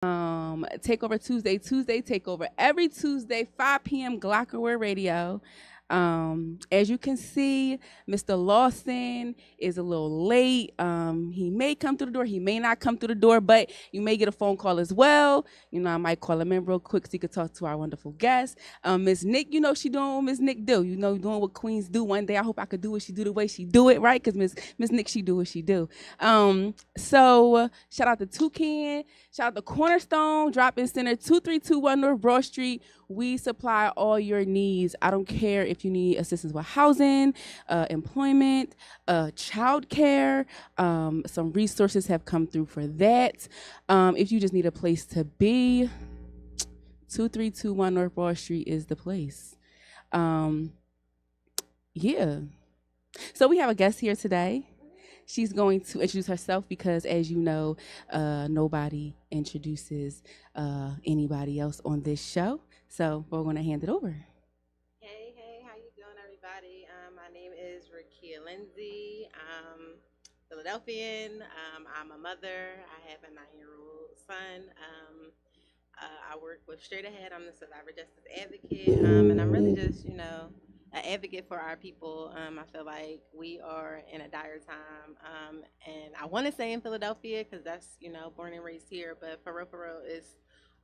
Takeover Tuesday Takeover every Tuesday, 5 p.m. Glockerware Radio. As you can see, Mr. Lawson is a little late. He may come through the door, he may not come through the door, but you may get a phone call as well. You know, I might call him in real quick so you could talk to our wonderful guest. Miss Nick, you know she doing what Miss Nick do. You know, doing what queens do. One day I hope I could do what she do the way she do it, right? Because Miss Nick, she do what she do. So shout out to Toucan, shout out to Cornerstone, Drop-In Center, 2321 North Broad Street. We supply all your needs. I don't care if you need assistance with housing, employment, child care. Some resources have come through for that. If you just need a place to be, 2321 North Broad Street is the place. Yeah. So we have a guest here today. She's going to introduce herself because, as you know, nobody introduces anybody else on this show. So we're going to hand it over. Hey, how you doing, everybody? My name is Rakia Lindsay. I'm Philadelphian. I'm a mother. I have a 9-year-old son. I work with Straight Ahead. I'm the Survivor Justice Advocate, and I'm really just, an advocate for our people. I feel like we are in a dire time, and I want to say in Philadelphia because that's, born and raised here, but for real, it's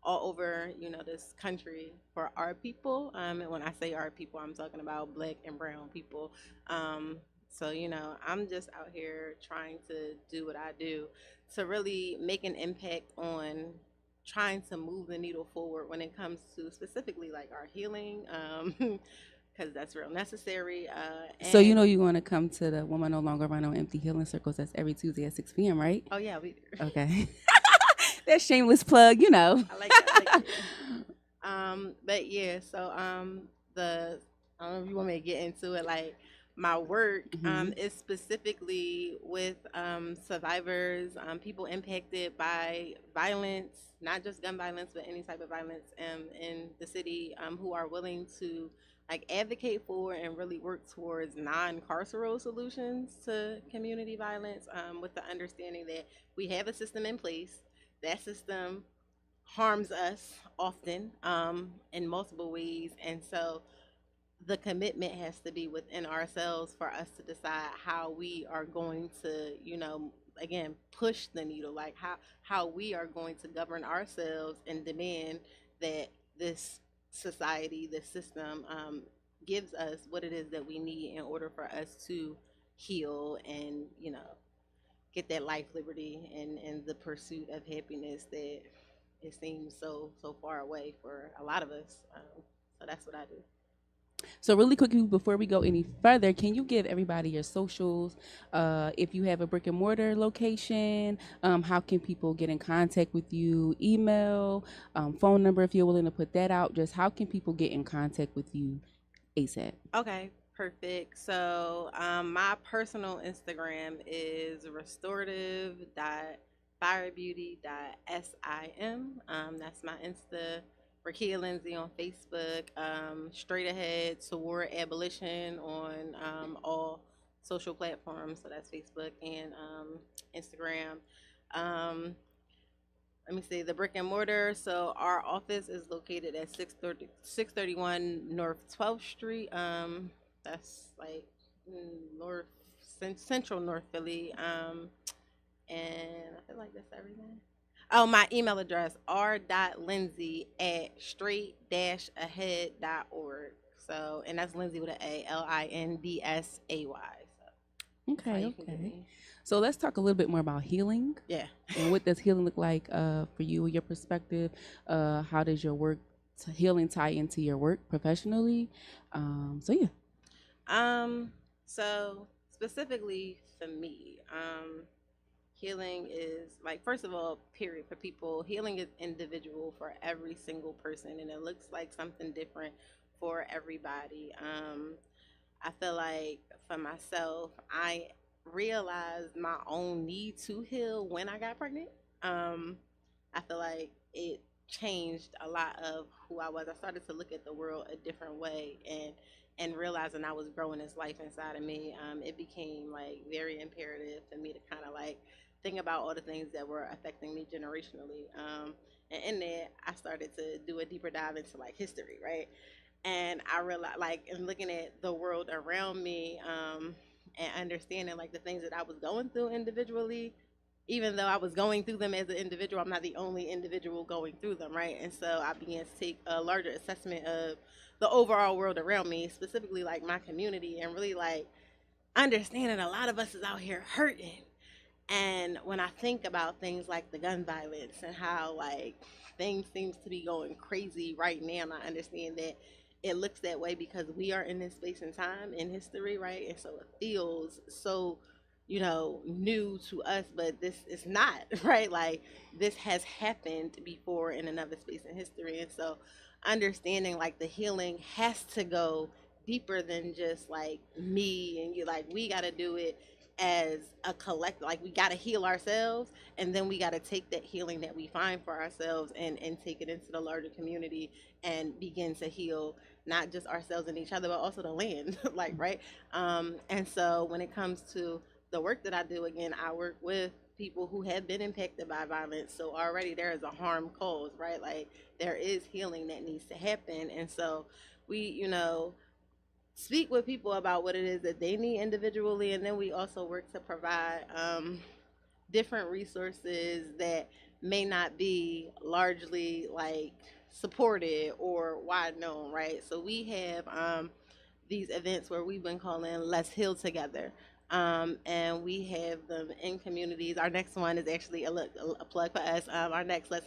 all over, this country for our people. And when I say our people, I'm talking about black and brown people. So, I'm just out here trying to do what I do to really make an impact on trying to move the needle forward when it comes to specifically like our healing, because that's real necessary. So you know you're going to come to the Woman No Longer Run on Empty Healing Circles. That's every Tuesday at 6 p.m., right? Oh, yeah. Okay. That shameless plug, you know. I like that. But yeah, so the I don't know if you want me to get into it. Like my work is specifically with survivors, people impacted by violence, not just gun violence, but any type of violence in the city, who are willing to like advocate for and really work towards non-carceral solutions to community violence, with the understanding that we have a system in place. That system harms us often, in multiple ways, and so the commitment has to be within ourselves for us to decide how we are going to, again, push the needle, like how we are going to govern ourselves and demand that this society, this system, gives us what it is that we need in order for us to heal and, get that life, liberty, and the pursuit of happiness that it seems so far away for a lot of us. So that's what I do. So really quickly before we go any further, can you give everybody your socials? If you have a brick and mortar location, how can people get in contact with you? Email, phone number, if you're willing to put that out. Just how can people get in contact with you ASAP? Okay, perfect. So my personal Instagram is restorative.firebeauty.sim. That's my Insta. Rakia Lindsay on Facebook. Straight Ahead Toward Abolition on all social platforms. So that's Facebook and Instagram. Um, Let me see, the brick and mortar. So our office is located at 631 North 12th Street. That's like north central North Philly. And I feel like that's everything. Oh, my email address r.lindsay@straight-ahead.org. So, and that's Lindsay with an A, Lindsay. So Okay. So let's talk a little bit more about healing. Yeah. And what does healing look like for you, your perspective? How does your work healing tie into your work professionally? So yeah. So specifically for me, healing is like, first of all, period, for people, healing is individual for every single person, and it looks like something different for everybody. I feel like for myself, I realized my own need to heal when I got pregnant. I feel like it changed a lot of who I was. I started to look at the world a different way, and realizing I was growing this life inside of me, it became like very imperative for me to kind of like think about all the things that were affecting me generationally. And in there, I started to do a deeper dive into like history, right? And I realized, like, in looking at the world around me, and understanding like the things that I was going through individually, even though I was going through them as an individual, I'm not the only individual going through them, right? And so I began to take a larger assessment of the overall world around me, specifically like my community, and really like understanding a lot of us is out here hurting. And when I think about things like the gun violence and how like things seems to be going crazy right now, and I understand that it looks that way because we are in this space and time in history, right? And so it feels so, new to us, but this is not, right? Like this has happened before in another space in history. And so understanding like the healing has to go deeper than just like me and you. Like we got to do it as a collective. Like we got to heal ourselves, and then we got to take that healing that we find for ourselves and take it into the larger community and begin to heal not just ourselves and each other but also the land. Like, right. And so when it comes to the work that I do, again, I work with people who have been impacted by violence, so already there is a harm caused, right? Like there is healing that needs to happen. And so we, speak with people about what it is that they need individually, and then we also work to provide different resources that may not be largely like supported or wide known, right? So we have these events where we've been calling Let's Heal Together. And we have them in communities. Our next one is actually a plug for us. Our next Let's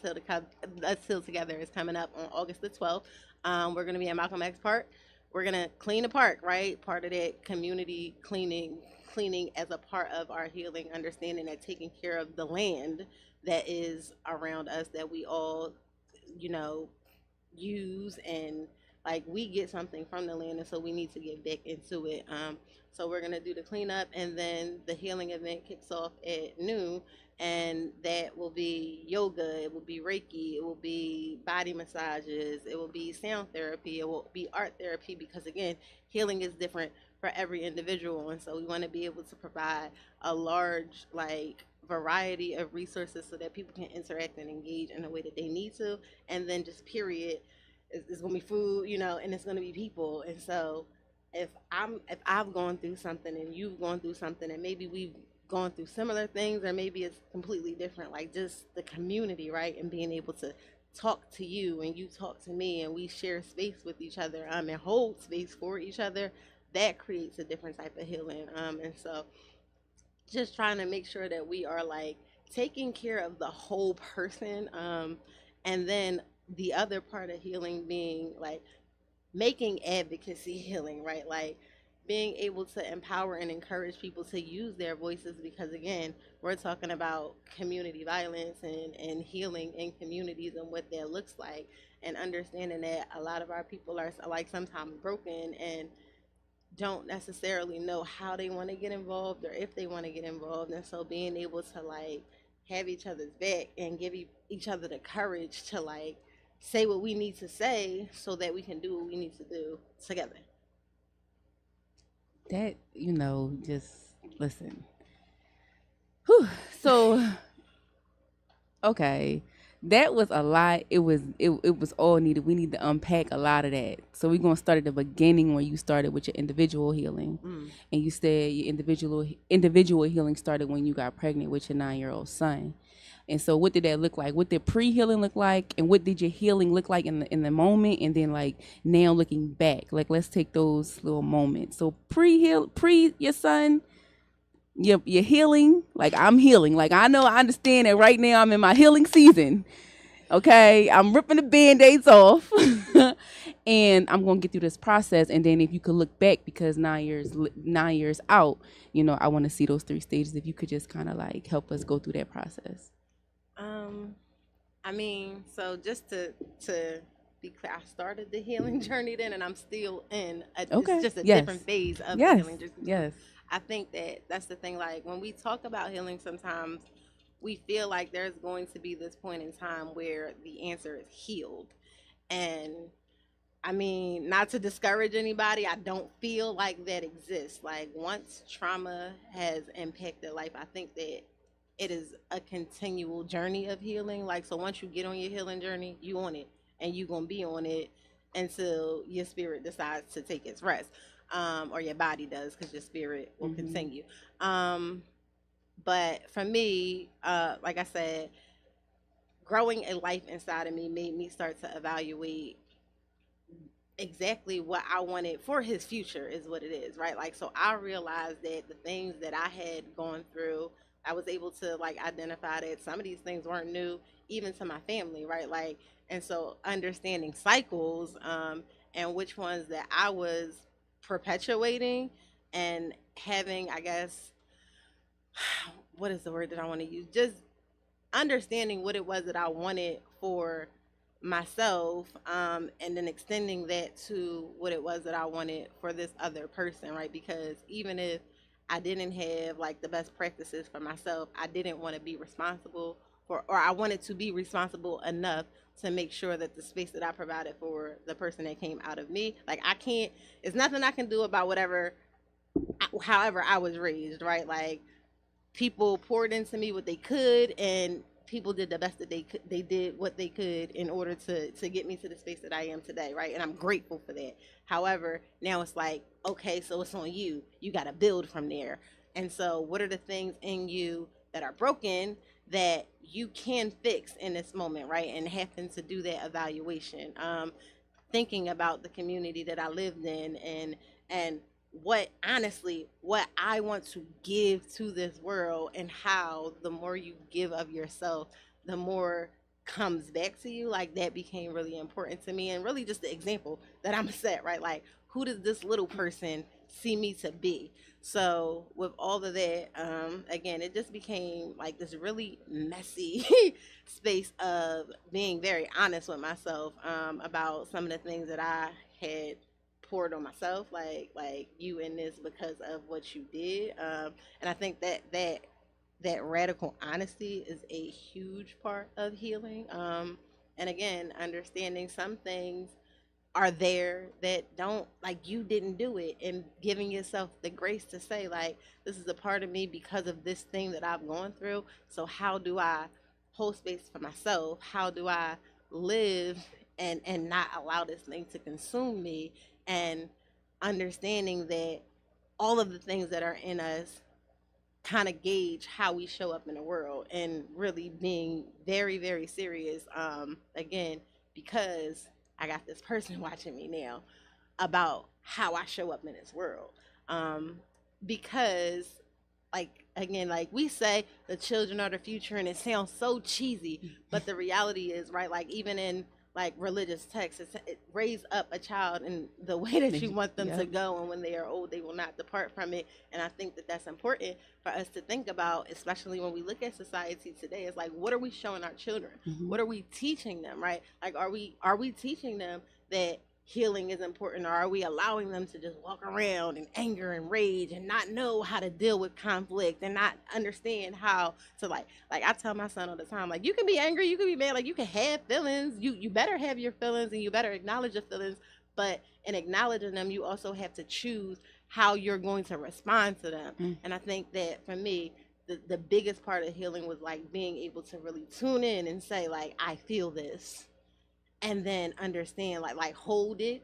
Heal Together is coming up on August the 12th. We're going to be at Malcolm X Park. We're going to clean the park, right? Part of that community cleaning as a part of our healing, understanding that taking care of the land that is around us that we all, you know, use, and like we get something from the land, and so we need to get back into it. So we're gonna do the cleanup, and then the healing event kicks off at noon, and that will be yoga, it will be Reiki, it will be body massages, it will be sound therapy, it will be art therapy, because again, healing is different for every individual, and so we want to be able to provide a large like variety of resources so that people can interact and engage in the way that they need to. And then just period, it's gonna be food, and it's gonna be people. And so if I've gone through something and you've gone through something, and maybe we've gone through similar things, or maybe it's completely different, like just the community, right? And being able to talk to you and you talk to me, and we share space with each other, and hold space for each other, that creates a different type of healing. And so just trying to make sure that we are like taking care of the whole person. And then the other part of healing being like making advocacy healing, right? Like being able to empower and encourage people to use their voices, because again, we're talking about community violence and healing in communities and what that looks like, and understanding that a lot of our people are like sometimes broken and don't necessarily know how they want to get involved or if they want to get involved. And so being able to like have each other's back and give each other the courage to like say what we need to say so that we can do what we need to do together. That, just listen. Whew. So, okay. That was a lot. It was all needed. We need to unpack a lot of that. So we're gonna start at the beginning where you started with your individual healing. And you said your individual healing started when you got pregnant with your 9-year-old son. And so what did that look like? What did pre-healing look like? And what did your healing look like in the moment? And then like now looking back, like let's take those little moments. So pre your son, you're healing. Like I'm healing. Like I understand that right now I'm in my healing season. Okay, I'm ripping the band-aids off. And I'm gonna get through this process. And then if you could look back, because 9 years out, I want to see those 3 stages. If you could just kind of like help us go through that process. Um, I mean, so just to be clear, I started the healing journey then, and I'm still in. Okay. It's just a Yes. different phase of the Yes. healing journey. Yes. I think that that's the thing. Like when we talk about healing, sometimes we feel like there's going to be this point in time where the answer is healed. And I mean, not to discourage anybody, I don't feel like that exists. Like once trauma has impacted life, I think that it is a continual journey of healing. Like, so once you get on your healing journey, you on it, and you gonna be on it until your spirit decides to take its rest, or your body does, because your spirit will continue. Um, but for me, like I said, growing a life inside of me made me start to evaluate exactly what I wanted for his future, is what it is, right? Like, so I realized that the things that I had gone through, I was able to like identify that some of these things weren't new even to my family, right? Like, and so understanding cycles, and which ones that I was perpetuating, and having, I guess, what is the word that I want to use? Just understanding what it was that I wanted for myself, and then extending that to what it was that I wanted for this other person, right? Because even if I didn't have like the best practices for myself, I didn't want to be responsible for, or I wanted to be responsible enough to make sure that the space that I provided for the person that came out of me, like I can't, it's nothing I can do about whatever, however I was raised, right? Like, people poured into me what they could, and people did the best that they could. They did what they could in order to get me to the space that I am today, right? And I'm grateful for that. However, now it's like, okay, so it's on you. You got to build from there. And so what are the things in you that are broken that you can fix in this moment, right? And happen to do that evaluation, thinking about the community that I lived in, and what, honestly, what I want to give to this world, and how the more you give of yourself, the more comes back to you. Like, that became really important to me, and really just the example that I'm set, right? Like, who does this little person see me to be? So with all of that, again, it just became like this really messy space of being very honest with myself, about some of the things that I had poured on myself, like you in this because of what you did, and I think that radical honesty is a huge part of healing, and again, understanding some things are there that don't, like, you didn't do it, and giving yourself the grace to say, like, this is a part of me because of this thing that I've gone through. So how do I hold space for myself? How do I live and not allow this thing to consume me? And understanding that all of the things that are in us kind of gauge how we show up in the world, and really being very, very serious, again, because I got this person watching me now, about how I show up in this world, because, like, again, like we say, the children are the future, and it sounds so cheesy, but the reality is, right, like, even in like religious texts, it raise up a child in the way that you want them to go, and when they are old they will not depart from it. And I think that that's important for us to think about, especially when we look at society today. It's like, what are we showing our children? What are we teaching them, right? Like, are we teaching them that healing is important, or are we allowing them to just walk around in anger and rage, and not know how to deal with conflict, and not understand how to, like I tell my son all the time, like, you can be angry, you can be mad, like, you can have feelings, you better have your feelings, and you better acknowledge your feelings, but in acknowledging them, you also have to choose how you're going to respond to them. And I think that for me, the biggest part of healing was like being able to really tune in and say, like, I feel this, and then understand, like hold it,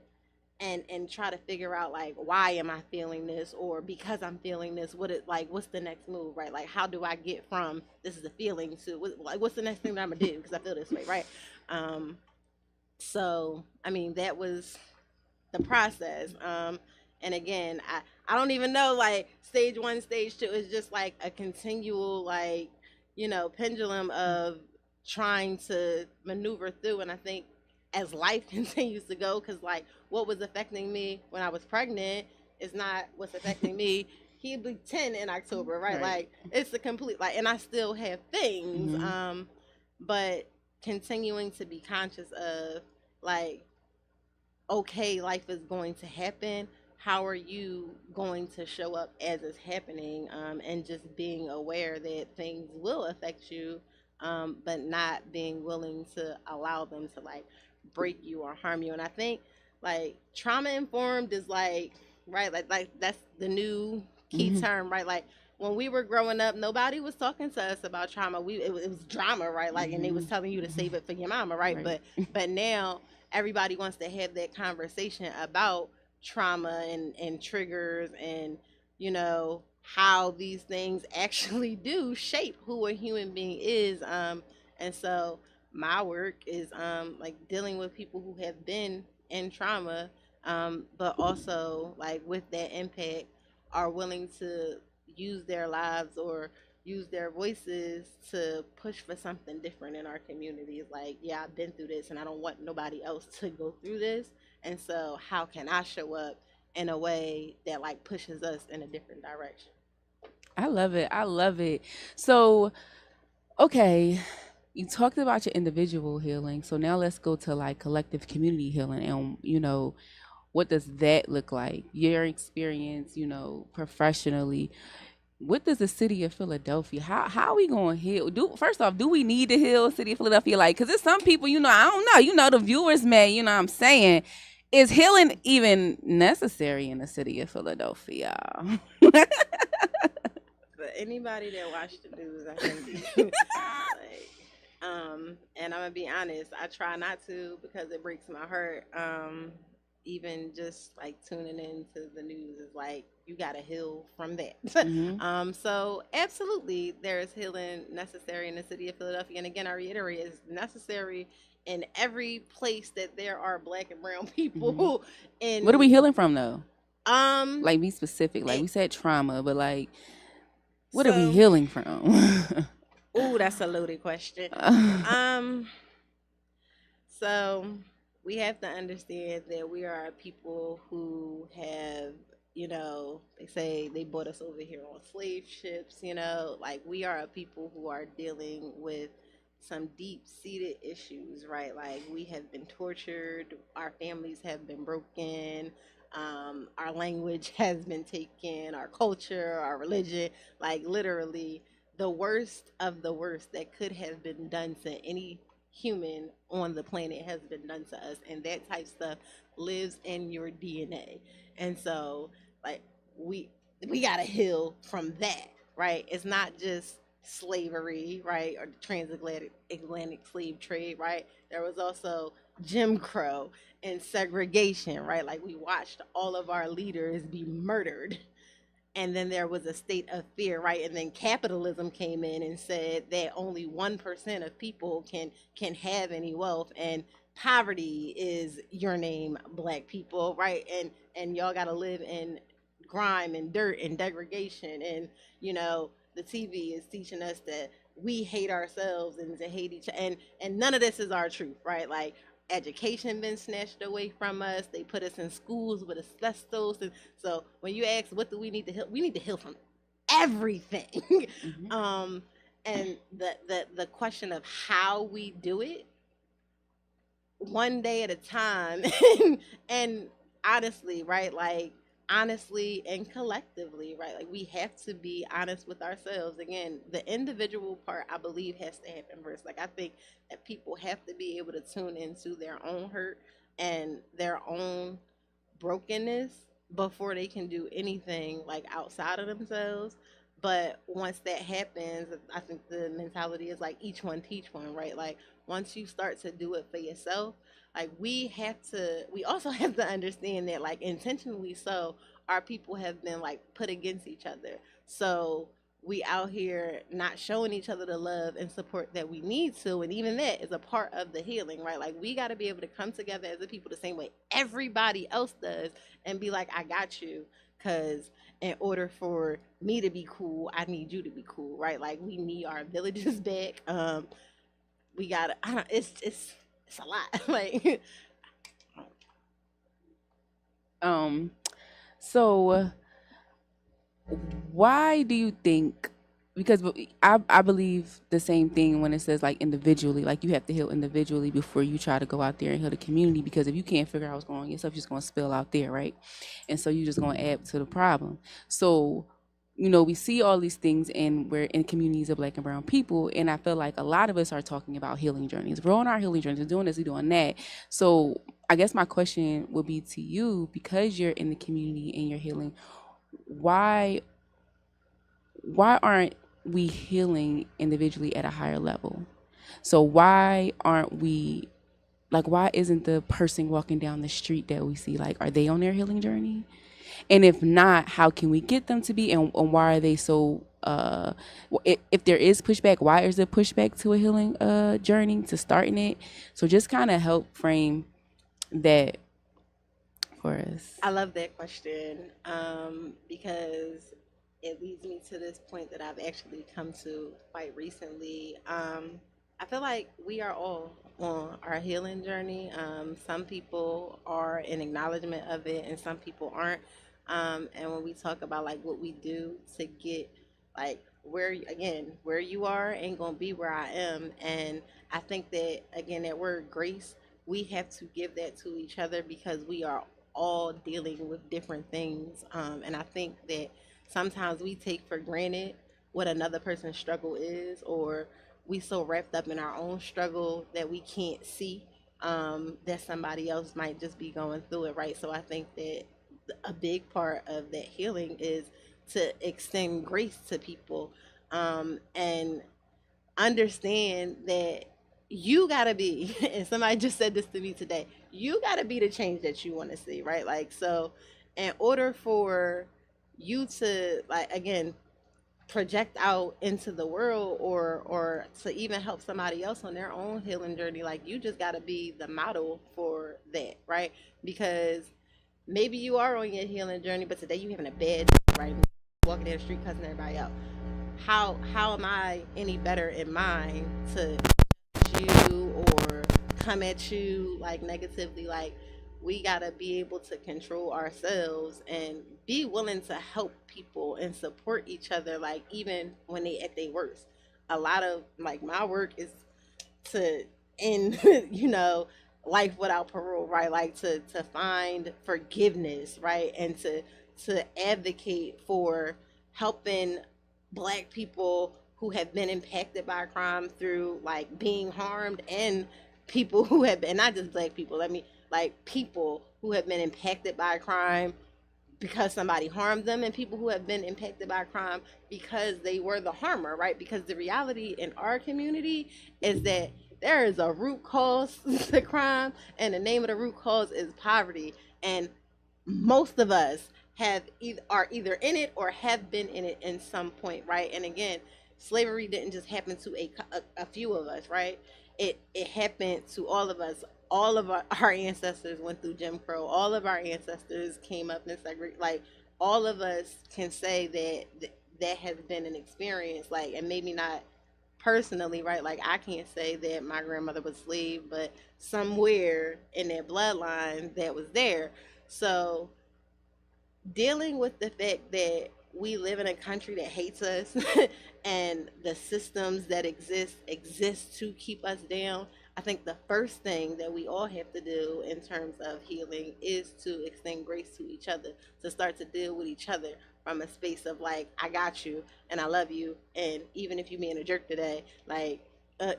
and try to figure out, like, why am I feeling this, or because I'm feeling this, what's the next move, right? Like, how do I get from this is a feeling to what's the next thing that I'm gonna do because I feel this way, right? So I mean, that was the process, and again, I don't even know, like, stage one, stage two is just like a continual, like, pendulum of trying to maneuver through. And I think as life continues to go, because, like, what was affecting me when I was pregnant is not what's affecting me. He'd be 10 in October, right? Like, it's a complete, like, and I still have things, but continuing to be conscious of, like, okay, life is going to happen. How are you going to show up as it's happening? And just being aware that things will affect you, but not being willing to allow them to, like, break you or harm you. And I think, like, trauma informed is like, right, like that's the new key term, right? Like, when we were growing up, nobody was talking to us about trauma. It was drama, right? Like, and they was Mhm. telling you to save it for your mama, right? Right. But now everybody wants to have that conversation about trauma and triggers and how these things actually do shape who a human being is. And so my work is like dealing with people who have been in trauma, but also like with that impact are willing to use their lives or use their voices to push for something different in our communities. Like, yeah, I've been through this and I don't want nobody else to go through this. And so how can I show up in a way that like pushes us in a different direction? I love it. I love it. So, okay, you talked about your individual healing. So now let's go to like collective community healing and what does that look like? Your experience, professionally. What does the city of Philadelphia? How are we going to heal? First off, do we need to heal city of Philadelphia? Like, because there's some people, I don't know. The viewers may, what I'm saying. Is healing even necessary in the city of Philadelphia? But anybody that watched the news, I think, like, and I'm gonna be honest, I try not to because it breaks my heart. Even just like tuning into the news is like you gotta heal from that. Hmm. So absolutely, there is healing necessary in the city of Philadelphia, and again, I reiterate, it's necessary in every place that there are Black and Brown Hmm. people. What are we In healing from though? um, Like, be specific. Like, it, we said trauma, but like, what are we so healing from? oh, that's a loaded question. Um, So we have to understand that we are a people who have, they say they brought us over here on slave ships, like we are a people who are dealing with some deep seated issues, right? Like we have been tortured, our families have been broken, our language has been taken, our culture, our religion, like literally the worst of the worst that could have been done to any human on the planet has been done to us, and that type stuff lives in your DNA. And so like we we got to heal from that, right? It's not just slavery, right, or the transatlantic slave trade, right? There was also Jim Crow and segregation, right? Like we watched all of our leaders be murdered, and then there was a state of fear, right? And then capitalism came in and said that only 1% of people can have any wealth, and poverty is your name, Black people, right? And y'all got to live in grime and dirt and degradation, and the TV is teaching us that we hate ourselves and to hate each other, and none of this is our truth, right? Like education been snatched away from us. They put us in schools with asbestos, and so when you ask what do we need to heal, we need to heal from everything. Hmm. um, and the question of how we do it, one day at a time, and honestly, right, like honestly and collectively, right, like we have to be honest with ourselves. Again, the individual part I believe has to happen first. Like I think that people have to be able to tune into their own hurt and their own brokenness before they can do anything like outside of themselves. But once that happens, I think the mentality is like each one teach one, right? Like once you start to do it for yourself, like we also have to understand that like intentionally so our people have been like put against each other. So we out here not showing each other the love and support that we need to, and even that is a part of the healing, right? Like we got to be able to come together as a people the same way everybody else does and be like, I got you, because in order for me to be cool, I need you to be cool, right? Like we need our villages back. We got I don't it's a lot. Like um. So why do you think, because I believe the same thing when it says like individually, like you have to heal individually before you try to go out there and heal the community, because if you can't figure out what's going on yourself, you're just going to spill out there, right? And so you're just going to add to the problem. So we see all these things and we're in communities of Black and brown people, and I feel like a lot of us are talking about healing journeys. We're on our healing journeys, we're doing this, we're doing that. So I guess my question would be to you, because you're in the community and you're healing, why why aren't we healing individually at a higher level? So why aren't we, like, why isn't the person walking down the street that we see, like, are they on their healing journey? And if not, how can we get them to be, and why are they so if there is pushback, why is there pushback to a healing journey, to starting it? So just kind of help frame that for us. I love that question, because it leads me to this point that I've actually come to quite recently. I feel like we are all on our healing journey. Some people are in acknowledgement of it, and some people aren't. And when we talk about like what we do to get like where you are ain't gonna be where I am, and I think that again that word grace, we have to give that to each other because we are all dealing with different things. And I think that sometimes we take for granted what another person's struggle is, or we so wrapped up in our own struggle that we can't see that somebody else might just be going through it, right? So I think that a big part of that healing is to extend grace to people, and understand that you gotta be and somebody just said this to me today, you gotta be the change that you want to see, right? Like, so in order for you to like again project out into the world, or to even help somebody else on their own healing journey, like you just gotta be the model for that, right? Because maybe you are on your healing journey, but today you having a bad day, right? Walking down the street cussing everybody out. How am I any better in mine to you or come at you like negatively? Like, we gotta be able to control ourselves and be willing to help people and support each other, like even when they at their worst. A lot of like my work is to end life without parole, right? Like to find forgiveness, right? And to advocate for helping black people who have been impacted by crime through like being harmed, and people who have been, not just black people, let me, like people who have been impacted by crime because somebody harmed them, and people who have been impacted by crime because they were the harmer, right? Because the reality in our community is that there is a root cause to crime, and the name of the root cause is poverty. And most of us are either in it or have been in it in some point, right? And again, slavery didn't just happen to a few of us, right? It happened to all of us. All of our ancestors went through Jim Crow. All of our ancestors came up in segregation. Like, all of us can say that that has been an experience. Like, and maybe not personally, right? Like, I can't say that my grandmother was a slave, but somewhere in their bloodline that was there. So dealing with the fact that we live in a country that hates us and the systems that exist to keep us down, I think the first thing that we all have to do in terms of healing is to extend grace to each other, to start to deal with each other from a space of like, I got you and I love you, and even if you being a jerk today, like,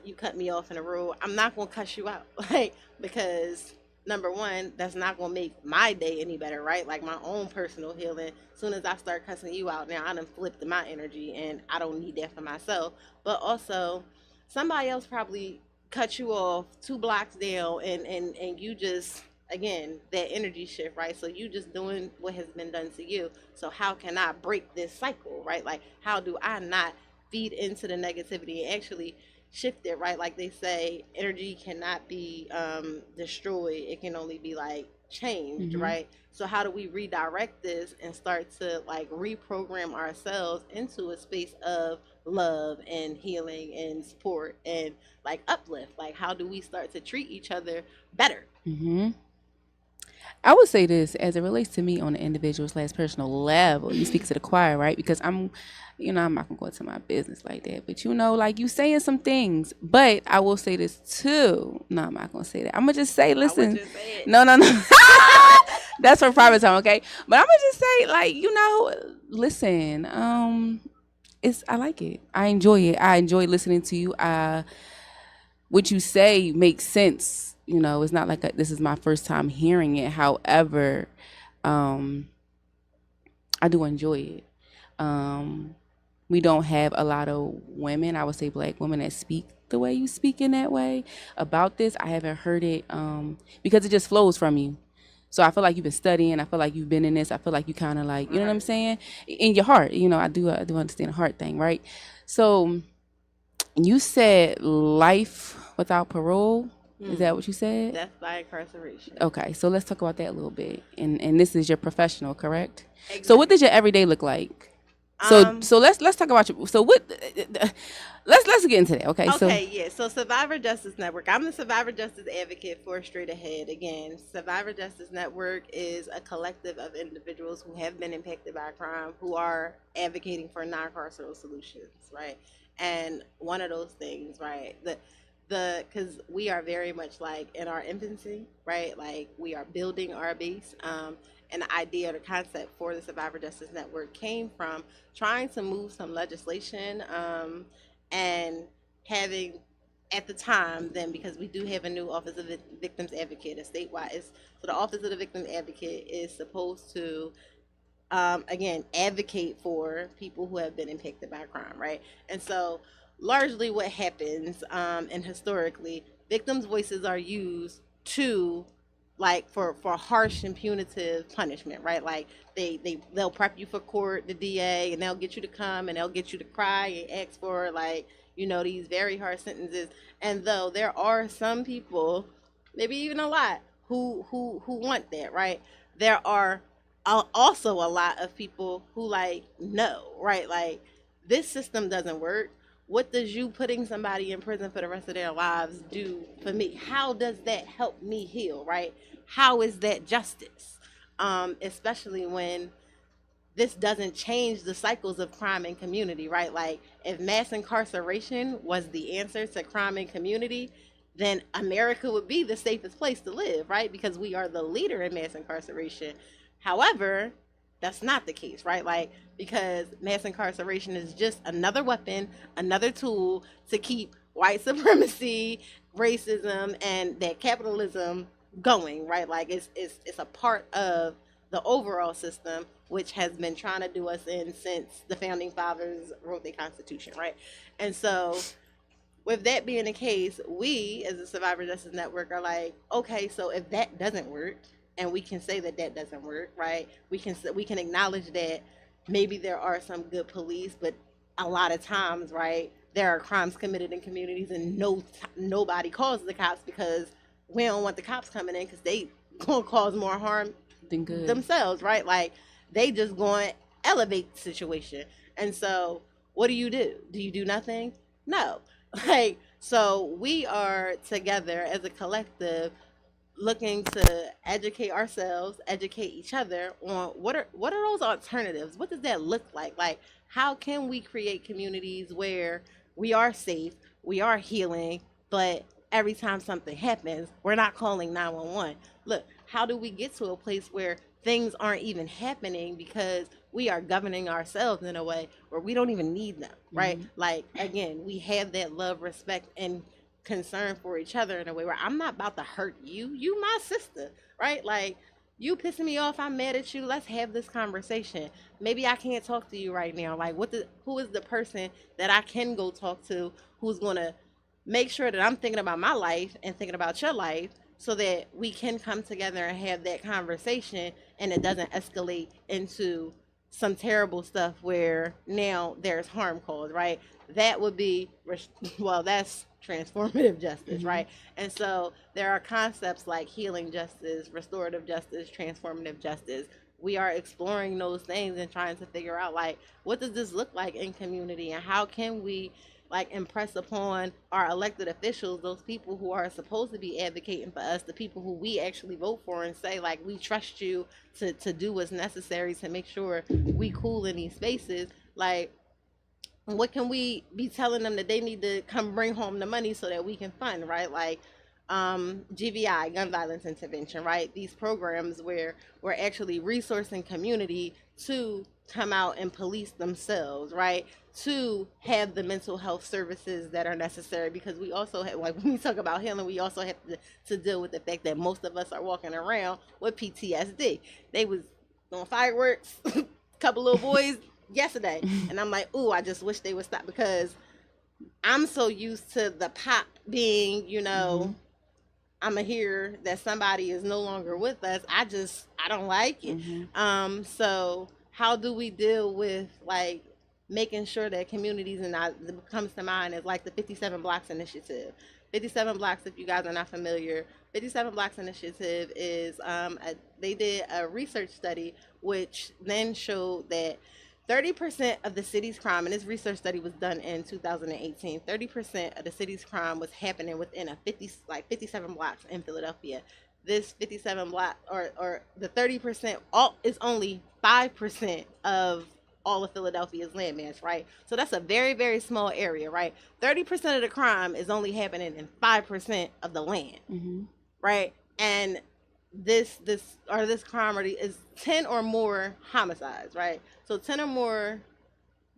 you cut me off in a road, I'm not gonna cuss you out like, because number one, that's not gonna make my day any better, right? Like my own personal healing. As soon as I start cussing you out, now I done flipped my energy, and I don't need that for myself. But also, somebody else probably cut you off 2 blocks down, and you just again that energy shift, right? So you just doing what has been done to you. So how can I break this cycle, right? Like, how do I not feed into the negativity and actually shift it, right? Like they say, energy cannot be destroyed, it can only be like changed, Mm-hmm. right? So how do we redirect this and start to like reprogram ourselves into a space of love and healing and support and like uplift? Like, how do we start to treat each other better? Mm-hmm. I would say this as it relates to me on an individual slash personal level. You speak to the choir, right? Because I'm not gonna go into my business like that. But like you saying some things. But I will say this too. No, I'm not gonna say that. I'm gonna just say, I would listen. just say it. No, no, no. That's for private time, okay? But I'm gonna just say, like, listen. I like it. I enjoy it. I enjoy listening to you. What you say makes sense. It's not like this is my first time hearing it. However, I do enjoy it. Um, We don't have a lot of women, I would say black women, that speak the way you speak in that way about this. I haven't heard it because it just flows from you. So I feel like you've been studying. I feel like you've been in this. I feel like you kind of like, you know what I'm saying? In your heart, I do understand the heart thing, right? So you said life without parole. Is that what you said? Death by incarceration. Okay, so let's talk about that a little bit. And this is your professional, correct? Exactly. So what does your everyday look like? So let's talk about your. So what? Let's get into that. Okay. So Survivor Justice Network. I'm the Survivor Justice Advocate for Straight Ahead. Again, Survivor Justice Network is a collective of individuals who have been impacted by crime, who are advocating for non-carceral solutions, right? And one of those things, right? Because we are very much like in our infancy, right? Like we are building our base. And the idea or the concept for the Survivor Justice Network came from trying to move some legislation and having at the time then, because we do have a new Office of Victims Advocate, a statewide. So the Office of the Victim Advocate is supposed to again, advocate for people who have been impacted by crime, right? And so, largely, what happens, and historically, victims' voices are used to, like, for harsh and punitive punishment, right? Like they'll prep you for court, the DA, and they'll get you to come and they'll get you to cry and ask for like these very harsh sentences. And though there are some people, maybe even a lot, who want that, right? There are also a lot of people who like no, right? Like this system doesn't work. What does you putting somebody in prison for the rest of their lives do for me? How does that help me heal, right? How is that justice? Especially when this doesn't change the cycles of crime in community, right? Like if mass incarceration was the answer to crime in community, then America would be the safest place to live, right? Because we are the leader in mass incarceration. However, that's not the case, right? Like, because mass incarceration is just another weapon, another tool to keep white supremacy, racism, and that capitalism going, right? Like, it's a part of the overall system, which has been trying to do us in since the founding fathers wrote the Constitution, right? And so, with that being the case, we as the Survivor Justice Network are like, okay, so if that doesn't work, and we can say that that doesn't work, right? We can acknowledge that maybe there are some good police, but a lot of times, right, there are crimes committed in communities, and nobody calls the cops because we don't want the cops coming in because they gonna cause more harm Then good. themselves, right? Like they just going to elevate the situation. And so, what do? Do you do nothing? No. Like, so we are together as a collective looking to educate ourselves, educate each other on what are those alternatives? What does that look like? Like, how can we create communities where we are safe, we are healing, but every time something happens, we're not calling 911. Look, how do we get to a place where things aren't even happening because we are governing ourselves in a way where we don't even need them, right? Like, again, we have that love, respect, and concern for each other in a way where I'm not about to hurt you. You my sister, right? Like, you pissing me off, I'm mad at you. Let's have this conversation. Maybe I can't talk to you right now. Like, who is the person that I can go talk to who's gonna make sure that I'm thinking about my life and thinking about your life so that we can come together and have that conversation and it doesn't escalate into some terrible stuff where now there's harm caused, right? That would be, well, that's transformative justice, right? And so there are concepts like healing justice, restorative justice, transformative justice. We are exploring those things and trying to figure out, like, what does this look like in community and how can we like impress upon our elected officials, those people who are supposed to be advocating for us, the people who we actually vote for, and say like, we trust you to do what's necessary to make sure we cool in these spaces. Like, what can we be telling them that they need to come bring home the money so that we can fund, right? Like, GVI, gun violence intervention, right? These programs where we're actually resourcing community to come out and police themselves, right? To have the mental health services that are necessary, because we also have, like, when we talk about healing, we also have to deal with the fact that most of us are walking around with PTSD. They was doing fireworks, couple little boys yesterday, and I'm like, ooh, I just wish they would stop, because I'm so used to the pop being, I'm a hear that somebody is no longer with us. I don't like it. So how do we deal with like making sure that communities, and that comes to mind is like the 57 Blocks Initiative. 57 Blocks, if you guys are not familiar, 57 Blocks Initiative is they did a research study which then showed that 30% of the city's crime, and this research study was done in 2018, 30% of the city's crime was happening within a 57 blocks in Philadelphia. This 57 block, or the 30%, all is only 5% of all of Philadelphia's landmass, right? So that's a very, very small area, right? 30% of the crime is only happening in 5% of the land, right? And this crime already is 10 or more homicides, right? So 10 or more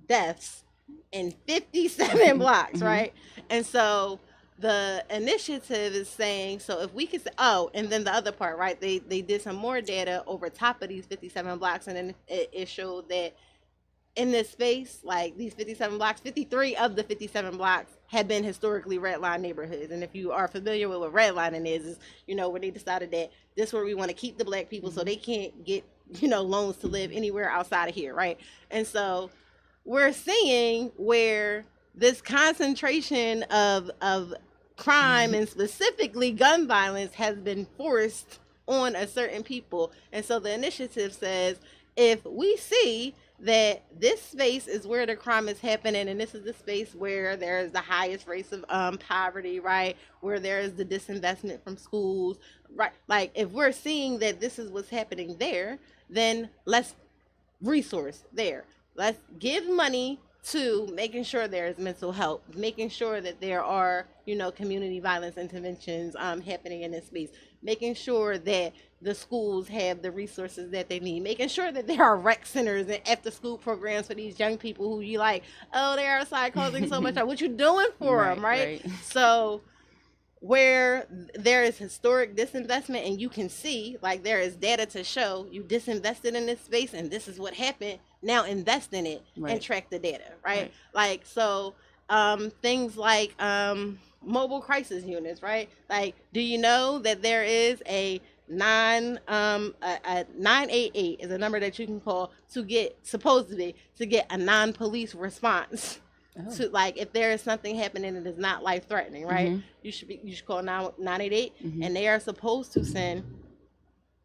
deaths in 57 blocks, right? And so the initiative is saying, so if we could say, oh, and then the other part, right? They did some more data over top of these 57 blocks, and then it showed that in this space, like these 57 blocks, 53 of the 57 blocks had been historically redline neighborhoods. And if you are familiar with what redlining is where they decided that this is where we want to keep the black people so they can't get, loans to live anywhere outside of here, right? And so we're seeing where this concentration of crime and specifically gun violence has been forced on a certain people. And so the initiative says, if we see that this space is where the crime is happening, and this is the space where there's the highest rates of poverty, right, where there is the disinvestment from schools, right, like if we're seeing that this is what's happening there, then let's resource there. Let's give money to making sure there is mental health, making sure that there are, community violence interventions happening in this space, making sure that the schools have the resources that they need, making sure that there are rec centers and after school programs for these young people who you like, oh, they're outside causing so much. What you doing for them, right? So where there is historic disinvestment, and you can see like there is data to show you disinvested in this space and this is what happened, now invest in it and track the data, right? Like, so things like mobile crisis units, right? Like, do you know that there is a 988 is a number that you can call to get, supposedly, to get a non-police response. To, like, if there is something happening that is not life threatening, right? You should call 988, and they are supposed to send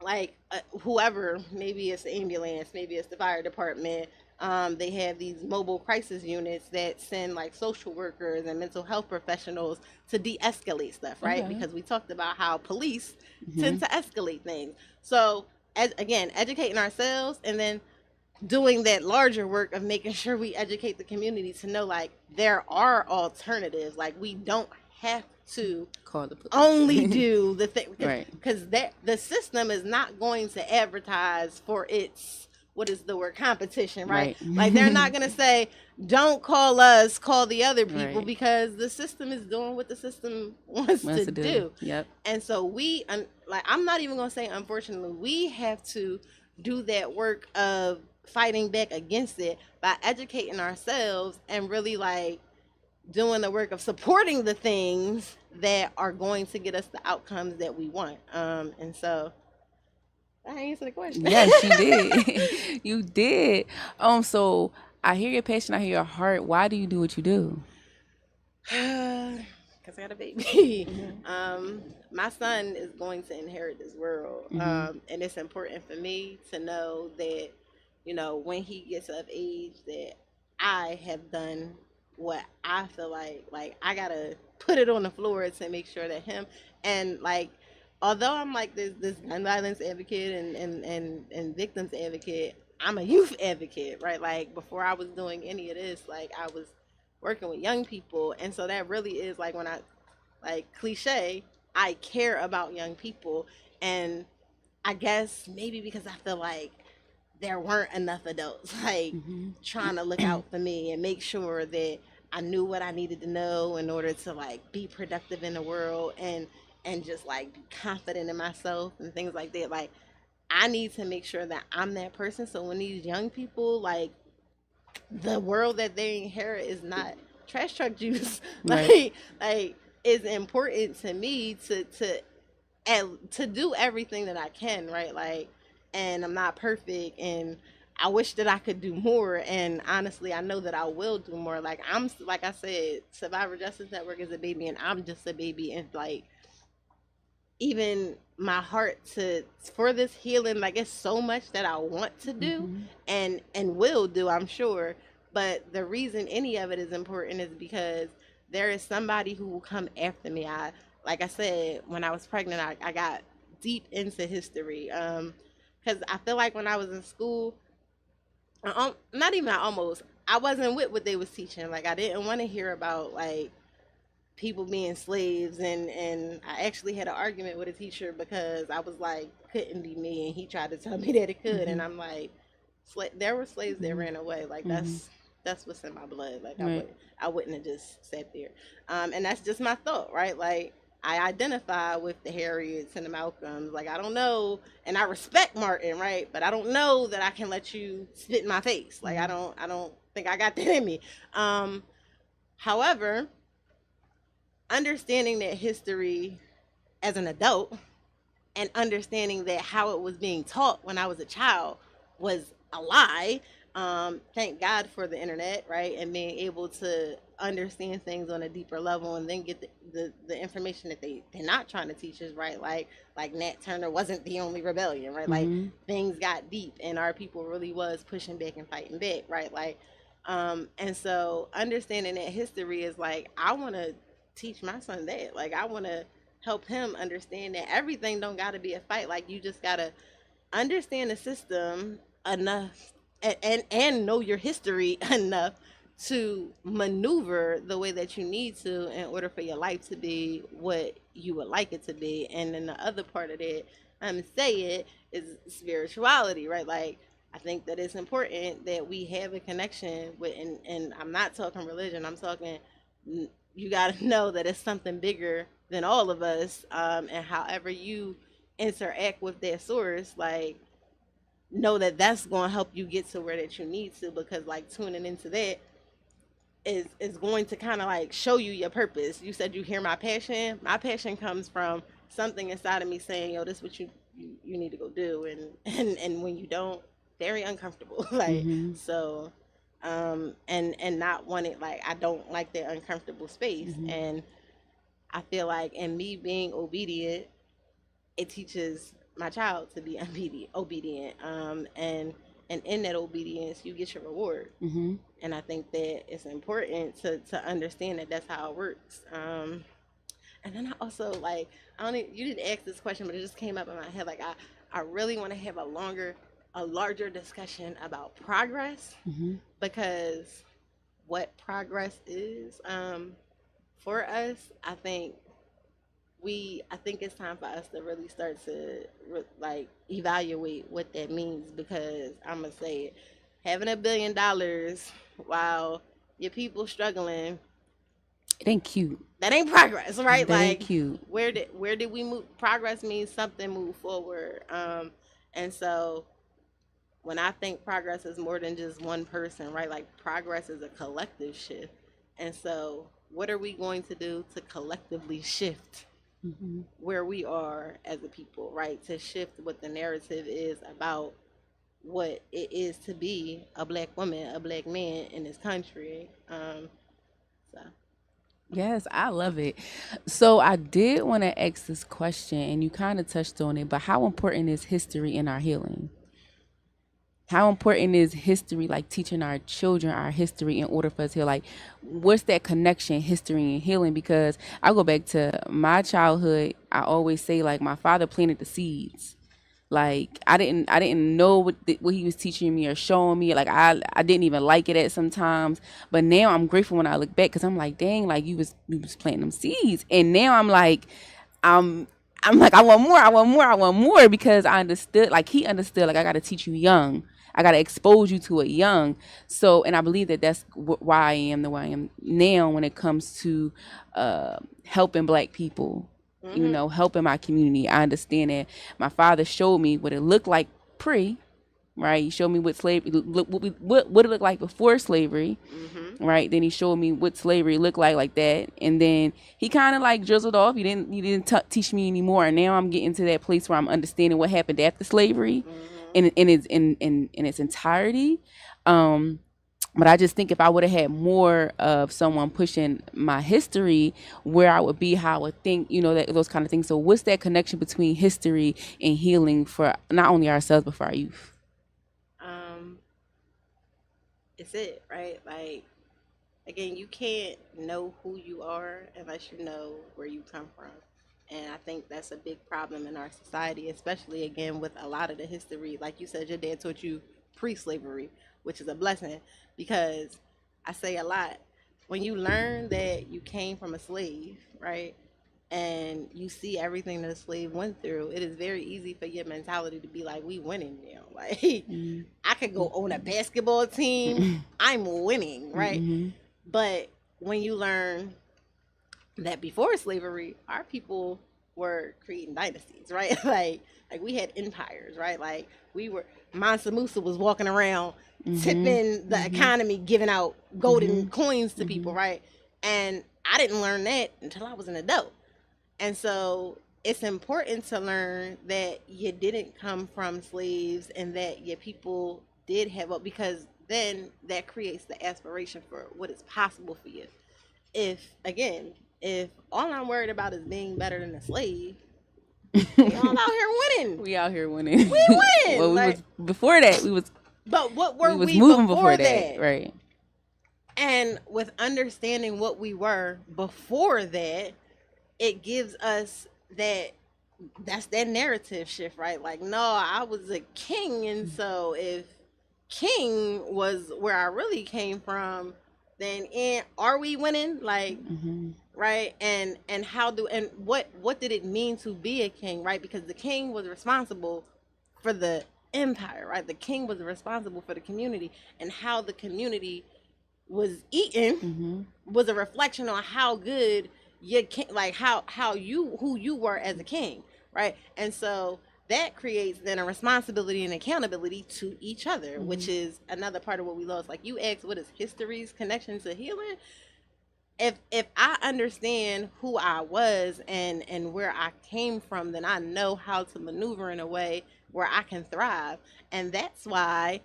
like whoever, maybe it's the ambulance, maybe it's the fire department. They have these mobile crisis units that send like social workers and mental health professionals to de-escalate stuff, right? Because we talked about how police tend to escalate things. So again, educating ourselves, and then doing that larger work of making sure we educate the community to know like there are alternatives. Like, we don't have to call the police. Only do the thing, because the system is not going to advertise for its, what is the word, competition, right? Like, they're not going to say, don't call us, call the other people, because the system is doing what the system wants to do. And so we, like, I'm not even going to say unfortunately, we have to do that work of fighting back against it by educating ourselves and really like doing the work of supporting the things that are going to get us the outcomes that we want. And so I answered the question. Yes, you did. You did. So I hear your passion, I hear your heart. Why do you do what you do? Because I got a baby. My son is going to inherit this world. And it's important for me to know that, when he gets of age, that I have done what I feel like I gotta put it on the floor to make sure that him, and like, although I'm like this gun violence advocate and victims advocate, I'm a youth advocate, right? Like, before I was doing any of this, like, I was working with young people. And so that really is like, when I, like, cliche, I care about young people. And I guess maybe because I feel like there weren't enough adults like trying to look out for me and make sure that I knew what I needed to know in order to like be productive in the world, and just like be confident in myself and things like that. Like, I need to make sure that I'm that person, so when these young people like the world that they inherit is not trash truck juice. Right. Like it's important to me to do everything that I can, right? Like, and I'm not perfect, and I wish that I could do more. And honestly, I know that I will do more. Like like I said, Survivor Justice Network is a baby, and I'm just a baby. And like, even my heart to for this healing, like it's so much that I want to do, Mm-hmm. and will do, I'm sure. But the reason any of it is important is because there is somebody who will come after me. I Like I said, when I was pregnant, I got deep into history. Because I feel like when I was in school, not even almost, I wasn't with what they was teaching. Like I didn't want to hear about like people being slaves, and I actually had an argument with a teacher because I was like, couldn't be me, and he tried to tell me that it could, and Mm-hmm. I'm like, there were slaves that Mm-hmm. ran away. Like Mm-hmm. that's what's in my blood. Like Right. I wouldn't have just sat there. And that's just my thought, right? Like I identify with the Harriets and the Malcolms. Like I don't know, and I respect Martin, right? But I don't know that I can let you spit in my face. Like Mm-hmm. I don't think I got that in me. However, understanding that history as an adult and understanding that how it was being taught when I was a child was a lie. Thank God for the internet, right? And being able to understand things on a deeper level and then get the information that they're not trying to teach us, right? Like Nat Turner wasn't the only rebellion, right? Like Mm-hmm. things got deep and our people really was pushing back and fighting back, right? Like and so understanding that history is like I wanna teach my son that. Like I wanna help him understand that everything don't got to be a fight. Like you just got to understand the system enough and know your history enough to maneuver the way that you need to in order for your life to be what you would like it to be. And then the other part of that, say it, is spirituality, right? Like I think that it's important that we have a connection with, and I'm not talking religion, I'm talking, you got to know that it's something bigger than all of us. And however you interact with that source, like know that that's going to help you get to where that you need to, because like tuning into that is going to kind of like show you your purpose. You said you hear my passion. My passion comes from something inside of me saying, yo, this is what you need to go do. And when you don't, very uncomfortable. Like Mm-hmm. so and not wanting, like I don't like that uncomfortable space. Mm-hmm. And I feel like in me being obedient, it teaches my child to be obedient. And in that obedience, you get your reward. Mm-hmm. And I think that it's important to understand that that's how it works. And then I also like, I don't even, you didn't ask this question, but it just came up in my head. Like I really want to have a larger discussion about progress, Mm-hmm. because what progress is, for us, I think it's time for us to really start to like evaluate what that means, because I'm gonna say it, having $1 billion while your people struggling, It ain't cute. that ain't progress, right? That ain't Like cute. where did we move? Progress means something move forward. And so when I think progress is more than just one person, right? Like progress is a collective shift. And so what are we going to do to collectively shift Mm-hmm. where we are as a people, right? To shift what the narrative is about what it is to be a black woman, a black man in this country. So Yes, I love it. So I did want to ask this question, and you kind of touched on it, but how important is history in our healing? How important is history, like teaching our children our history in order for us to heal? Like, what's that connection, history and healing? Because I go back to my childhood. I always say, like, my father planted the seeds. Like, I didn't know what he was teaching me or showing me. Like, I didn't even like it at sometimes. But now I'm grateful when I look back, because I'm like, dang, like you was planting them seeds, and now I'm I'm like, I want more, I want more, I want more, because I understood, like he understood, like I got to teach you young. I got to expose you to it young. So, and I believe that that's why I am the way I am now when it comes to helping black people, hmm helping my community. I understand that my father showed me what it looked like pre, right? He showed me what slavery, what it looked like before slavery, right? Then he showed me what slavery looked like that, and then he kind of like drizzled off. He didn't teach me anymore, and now I'm getting to that place where I'm understanding what happened after slavery, in its entirety. But I just think if I would have had more of someone pushing my history, where I would be, how I would think, those kind of things. So what's that connection between history and healing for not only ourselves, but for our youth? It's it, right? Like, again, you can't know who you are unless you know where you come from. And I think that's a big problem in our society, especially again with a lot of the history. Like you said, your dad taught you pre-slavery, which is a blessing, because I say a lot, when you learn that you came from a slave, right, and you see everything that a slave went through, it is very easy for your mentality to be like, we winning now. Like, I could go own a basketball team. I'm winning, right? But when you learn that before slavery, our people were creating dynasties, right? like we had empires, right? Like we were, Mansa Musa was walking around tipping the economy, giving out golden coins to people, right? And I didn't learn that until I was an adult. And so it's important to learn that you didn't come from slaves and that your people did have up, because then that creates the aspiration for what is possible for you. If all I'm worried about is being better than a slave, we all out here winning. We out here winning. We win. Well, like, before that, we was. But what were we was moving before that, right? And with understanding what we were before that, it gives us that's that narrative shift, right? Like, no, I was a king, and so if king was where I really came from, then are we winning? Like, right? And what did it mean to be a king, right? Because the king was responsible for the empire, right? The king was responsible for the community, and how the community was eaten was a reflection on how good your king, like who you were as a king, right? And so that creates then a responsibility and accountability to each other, which is another part of what we lost. Like you asked, what is history's connection to healing? If I understand who I was and where I came from, then I know how to maneuver in a way where I can thrive. And that's why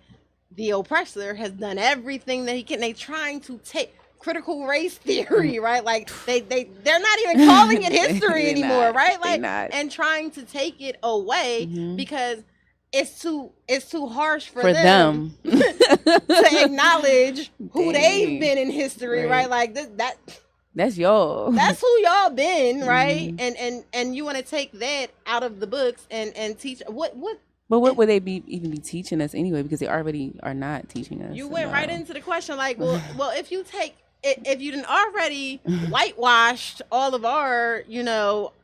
the oppressor has done everything that he can. They trying to take critical race theory, right? Like they're not even calling it history anymore, not, right? Like, and trying to take it away because it's too harsh for them to acknowledge who they've been in history, right? Like that's y'all. That's who y'all been, right? And you want to take that out of the books and teach what. But what would they even be teaching us anyway? Because they already are not teaching us. You went right into the question, like, well, if you didn't already whitewashed all of our,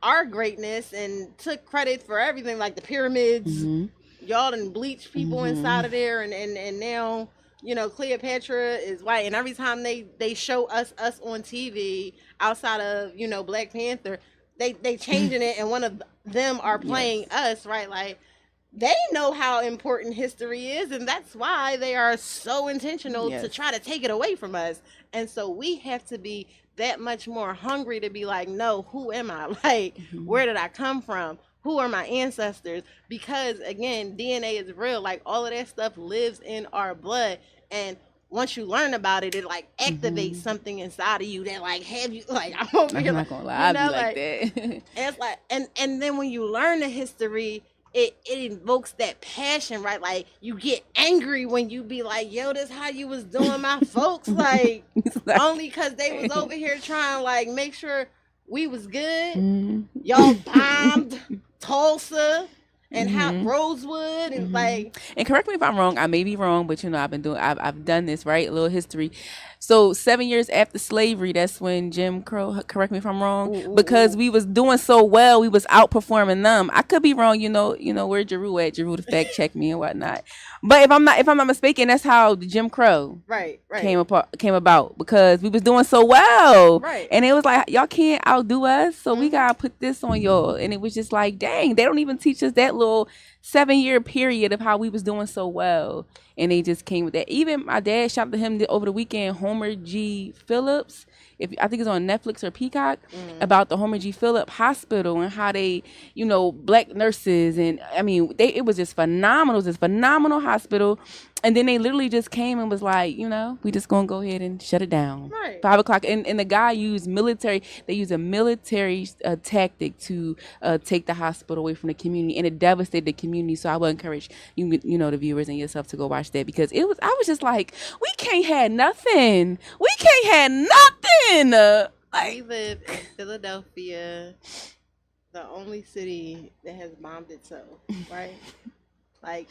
our greatness and took credit for everything, like the pyramids, y'all done bleached people inside of there, and now, Cleopatra is white, and every time they show us on TV outside of, Black Panther, they changing it, and one of them are playing us, right? Like, they know how important history is, and that's why they are so intentional to try to take it away from us. And so we have to be that much more hungry to be like, no, who am I? Like, where did I come from? Who are my ancestors? Because again, DNA is real. Like, all of that stuff lives in our blood. And once you learn about it, it like activates something inside of you that like have you like, I'm not gonna lie, I'd be like that. And it's like, and then when you learn the history, it invokes that passion, right? Like, you get angry when you be like, yo, this how you was doing my folks, like only because they was over here trying to like make sure we was good. Y'all bombed Tulsa and how Rosewood and like. And correct me if I'm wrong. I may be wrong, but I've done this, right? A little history. So 7 years after slavery, that's when Jim Crow. Correct me if I'm wrong, because we was doing so well, we was outperforming them. I could be wrong. Where Jarue at? Jarue to fact check me and whatnot. But if I'm not mistaken, that's how the Jim Crow came about, because we was doing so well, right? And it was like, y'all can't outdo us, so we gotta put this on y'all. And it was just like, dang, they don't even teach us that little 7-year period of how we was doing so well, and they just came with that. Even my dad shot to him over the weekend, Homer G. Phillips. If I think it's on Netflix or Peacock, about the Homer G. Phillip Hospital and how they, black nurses, and I mean, it was just phenomenal. It was this phenomenal hospital, and then they literally just came and was like, we just gonna go ahead and shut it down. Right. 5 o'clock, and the guy used military. They used a military tactic to take the hospital away from the community, and it devastated the community. So I would encourage the viewers and yourself to go watch that, because I was just like, we can't have nothing. We can't have nothing. We live in Philadelphia, the only city that has bombed itself, right? Like,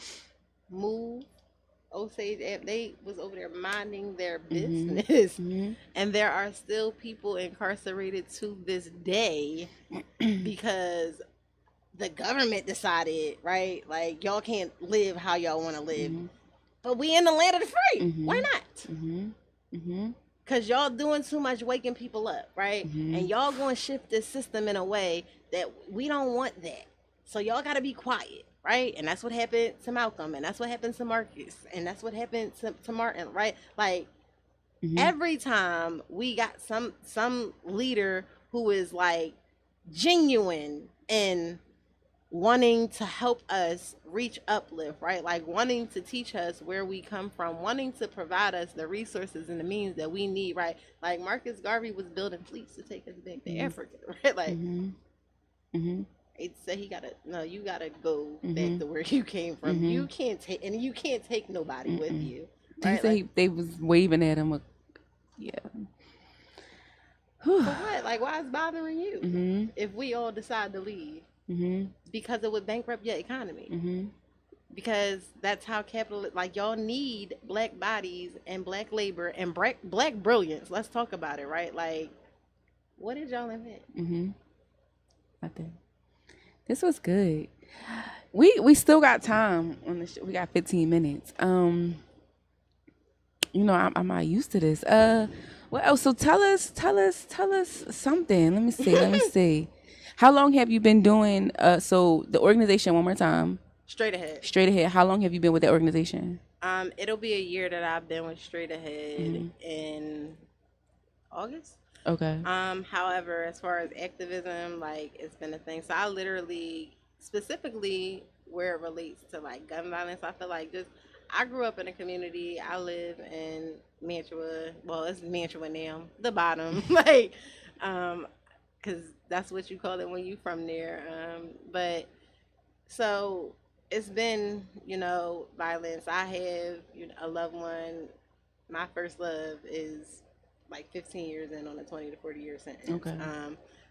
move. Osage, they was over there minding their business, and there are still people incarcerated to this day because the government decided, right? Like, y'all can't live how y'all want to live, but we in the land of the free. Why not? Because y'all doing too much waking people up, right? And y'all going to shift this system in a way that we don't want that. So y'all got to be quiet. Right, and that's what happened to Malcolm, and that's what happened to Marcus, and that's what happened to Martin. Right, like every time we got some leader who is like genuine and wanting to help us reach uplift, right? Like wanting to teach us where we come from, wanting to provide us the resources and the means that we need, right? Like Marcus Garvey was building fleets to take us back to Africa, right? Like. It said you gotta go back to where you came from. You can't take nobody with you. Right? He said they was waving at him. Yeah. For what? Like, why is it bothering you if we all decide to leave? Because it would bankrupt your economy. Because that's how like, y'all need black bodies and black labor and black brilliance. Let's talk about it, right? Like, what did y'all invent? I think. This was good. We still got time on the show. We got 15 minutes. I'm not used to this. What else? So tell us something. Let me see. How long have you been doing? So the organization, one more time. Straight Ahead. Straight Ahead. How long have you been with that organization? It'll be a year that I've been with Straight Ahead in August. Okay. However, as far as activism, like, it's been a thing. So I literally, specifically where it relates to like gun violence, I feel like I grew up in a community. I live in Mantua. Well, it's Mantua now, the bottom, like, because that's what you call it when you from there. But so it's been, violence. I have a loved one. My first love is like 15 years in on a 20 to 40 year sentence. Okay.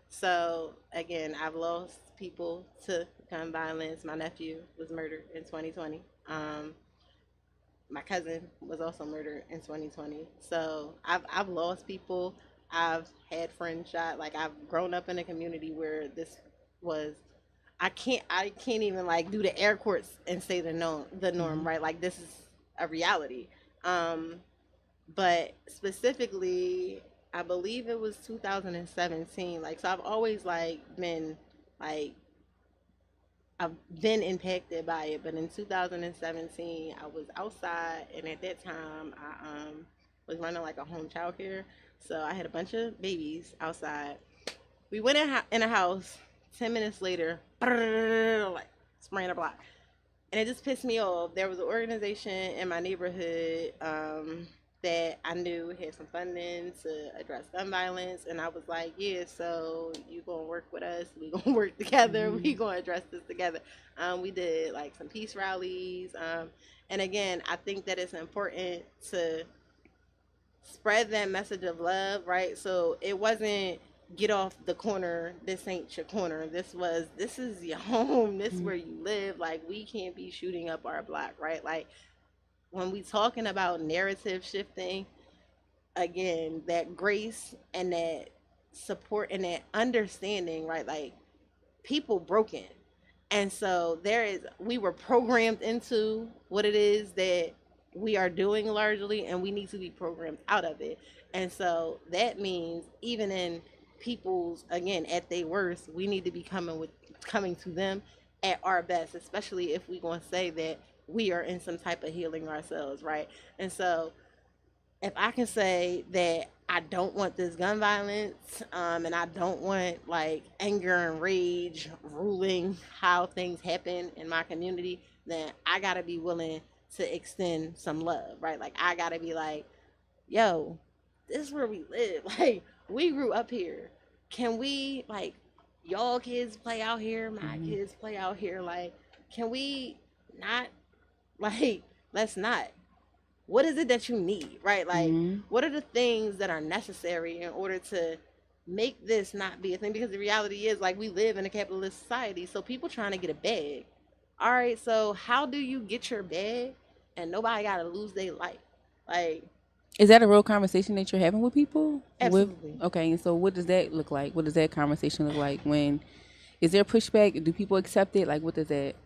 So again, I've lost people to gun violence. My nephew was murdered in 2020. My cousin was also murdered in 2020. So I've lost people. I've had friends shot. Like, I've grown up in a community where this was. I can't even like do the air quotes and say the norm, right? Like, this is a reality. But specifically, I believe it was 2017. Like, so I've always like been like, I've been impacted by it. But in 2017, I was outside, and at that time, I was running like a home child care. So I had a bunch of babies outside. We went in a house. 10 minutes later, like, spraying a block. And it just pissed me off. There was an organization in my neighborhood that I knew had some funding to address gun violence, and I was like, yeah, so you gonna work with us, we gonna work together, we gonna address this together. We did like some peace rallies, and again, I think that it's important to spread that message of love, right? So it wasn't get off the corner, this ain't your corner, this is your home, this is where you live. Like, we can't be shooting up our block, right? Like, when we talking about narrative shifting, again, that grace and that support and that understanding, right? Like, people broken. And so we were programmed into what it is that we are doing largely, and we need to be programmed out of it. And so that means even in people's, again, at their worst, we need to be coming to them at our best, especially if we going to say that we are in some type of healing ourselves, right? And so if I can say that I don't want this gun violence, and I don't want like anger and rage ruling how things happen in my community, then I gotta be willing to extend some love, right? Like I gotta be like, yo, this is where we live. Like we grew up here. Can we like y'all kids play out here? My kids play out here. Like, can we not like let's not what is it that you need, right? Like, what are the things that are necessary in order to make this not be a thing? Because the reality is, like, we live in a capitalist society, so people trying to get a bag. All right, so how do you get your bag and nobody got to lose their life? Like, is that a real conversation that you're having with people? Absolutely. Okay, and so what does that look like? What does that conversation look like? When is there pushback? Do people accept it? Like, what does that?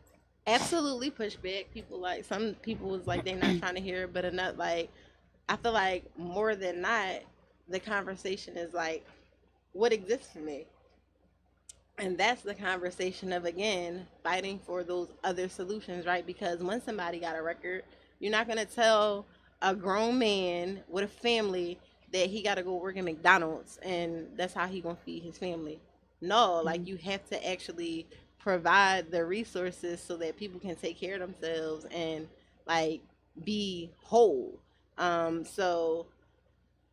Absolutely pushback. People like some people was like they're not trying to hear it, but enough like I feel like more than not the conversation is like what exists for me. And that's the conversation of again fighting for those other solutions, right? Because when somebody got a record, you're not gonna tell a grown man with a family that he gotta go work at McDonald's and that's how he gonna feed his family. No, like you have to actually provide the resources so that people can take care of themselves and like be whole. So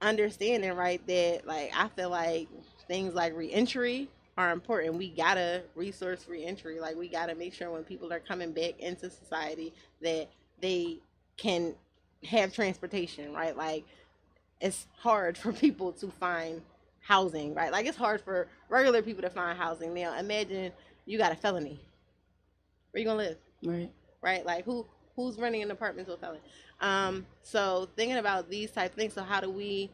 understanding right that like I feel like things like reentry are important. We gotta resource reentry. Like we gotta make sure when people are coming back into society that they can have transportation, right? Like it's hard for people to find housing, right? Like it's hard for regular people to find housing. Now imagine you got a felony. Where you gonna live? Right. Right? Like who's renting an apartment to a felon? So thinking about these type of things. So how do we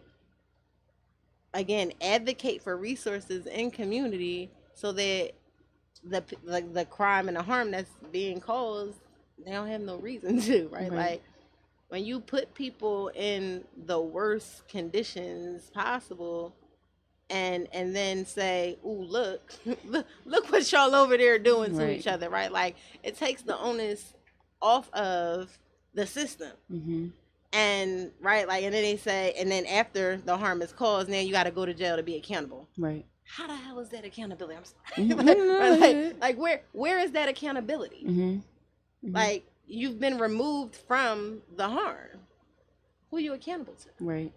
again advocate for resources in community so that the crime and the harm that's being caused they don't have no reason to, right? Like when you put people in the worst conditions possible and then say, "Ooh, look, look what y'all over there doing to each other," right? Like it takes the onus off of the system. And right, like, and then they say, and then after the harm is caused, now you got to go to jail to be accountable. Right. How the hell is that accountability? I'm sorry. Like where is that accountability? Like you've been removed from the harm. Who are you accountable to? Right.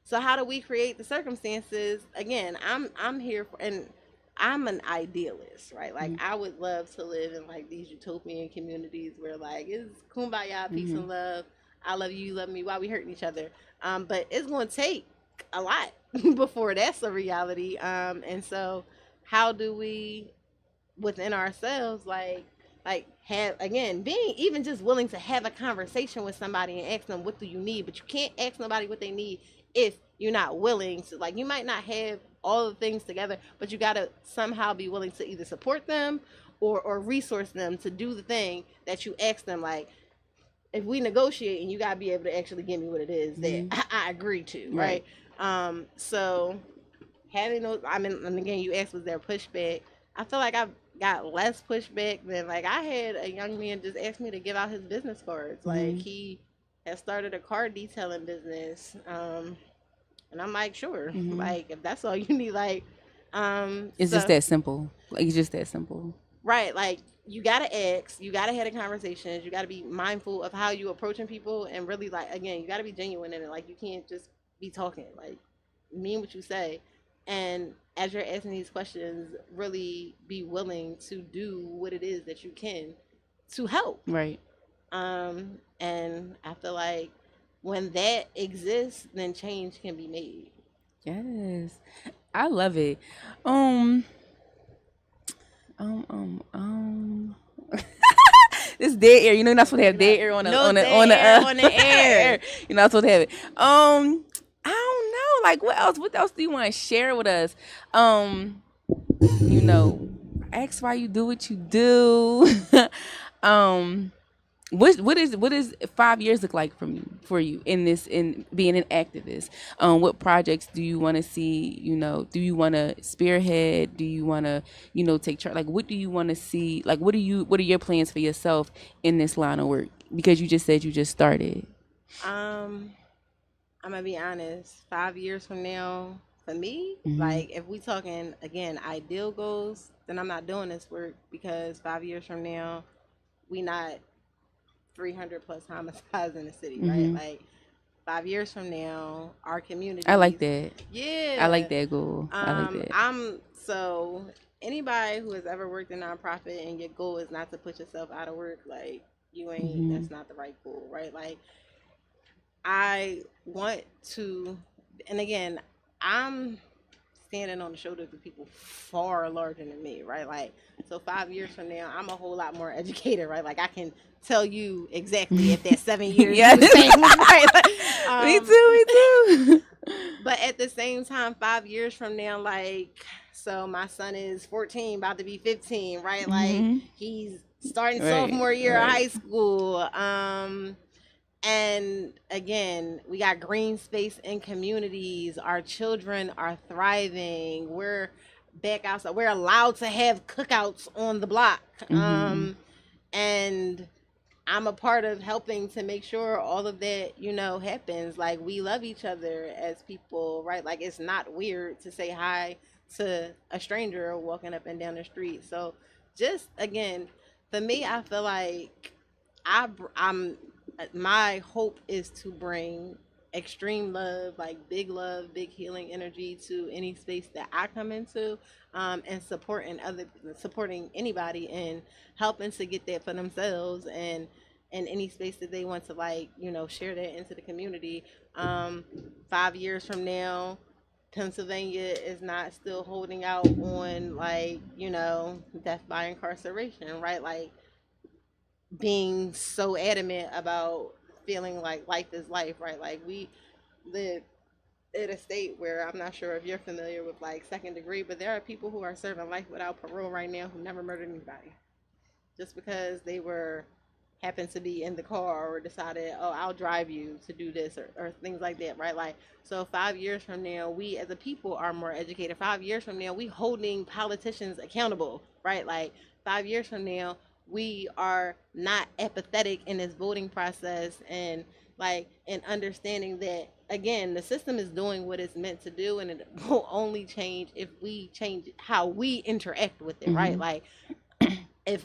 So how do we create the circumstances? Again, I'm here for, and I'm an idealist, right? Like I would love to live in like these utopian communities where like it's kumbaya, peace and love. I love you, you love me. Why we hurting each other? But it's going to take a lot before that's a reality. And so how do we within ourselves like have again being even just willing to have a conversation with somebody and ask them what do you need, but you can't ask nobody what they need if you're not willing to. Like you might not have all the things together, but you got to somehow be willing to either support them or resource them to do the thing that you ask them. Like if we negotiate and you got to be able to actually give me what it is that I agree to, right? So having those, I mean, and again, you asked was there pushback. I feel like I've got less pushback than like I had a young man just ask me to give out his business cards. Like he has started a car detailing business. And I'm like, sure. Like if that's all you need, like it's just that simple. Like it's just that simple. Right. Like you gotta ask, you gotta have the conversations, you gotta be mindful of how you approaching people and really like again, you gotta be genuine in it. Like you can't just be talking. Like mean what you say. And as you're asking these questions, really be willing to do what it is that you can to help. Right. And I feel like when that exists, then change can be made. Yes. I love it. This dead air. You know you're not supposed to have dead air on the air. You're not supposed to have it. I don't know. Like what else? What else do you want to share with us? You know, ask why you do what you do. What is 5 years look like for you in this, in being an activist? What projects do you want to see? Do you want to spearhead? Do you want to take charge? Like, what do you want to see? Like, what are your plans for yourself in this line of work? Because you just said you just started. Um, I'm gonna be honest. 5 years from now, for me, Hmm. like if we talking again ideal goals, then I'm not doing this work because 5 years from now, we not 300 plus homicides in the city, right? Hmm. Like 5 years from now, our I like communities, that. I like yeah. that goal. I like that. I'm so anybody who has ever worked in nonprofit and your goal is not to put yourself out of work, like you ain't. Hmm. That's not the right goal, right? Like I want to, and again, I'm standing on the shoulders of people far larger than me, right? Like, so 5 years from now, I'm a whole lot more educated, right? Like, I can tell you exactly if that 7 years you Yes. were saying was right. Like, Me too. Me too. but at the same time, 5 years from now, like, so my son is 14, about to be 15, right? Like, Hmm. he's starting Right. sophomore year of Right. high school. And again, we got green space in communities. Our children are thriving. We're back outside. We're allowed to have cookouts on the block. Hmm. And I'm a part of helping to make sure all of that, happens. Like we love each other as people, right? Like it's not weird to say hi to a stranger walking up and down the street. So just again, for me, I feel like I'm my hope is to bring extreme love, big healing energy to any space that I come into, and supporting anybody and helping to get that for themselves and in any space that they want to share that into the community. 5 years from now, Pennsylvania is not still holding out on death by incarceration, right? Like being so adamant about feeling like life is life, right? Like we live in a state where I'm not sure if you're familiar with like second degree, but there are people who are serving life without parole right now who never murdered anybody just because they were happened to be in the car or decided, oh, I'll drive you to do this or things like that, right? Like, so 5 years from now, we as a people are more educated. 5 years from now, we holding politicians accountable, right? Like 5 years from now, we are not apathetic in this voting process and understanding that again the system is doing what it's meant to do and it will only change if we change how we interact with it, right? Hmm. Like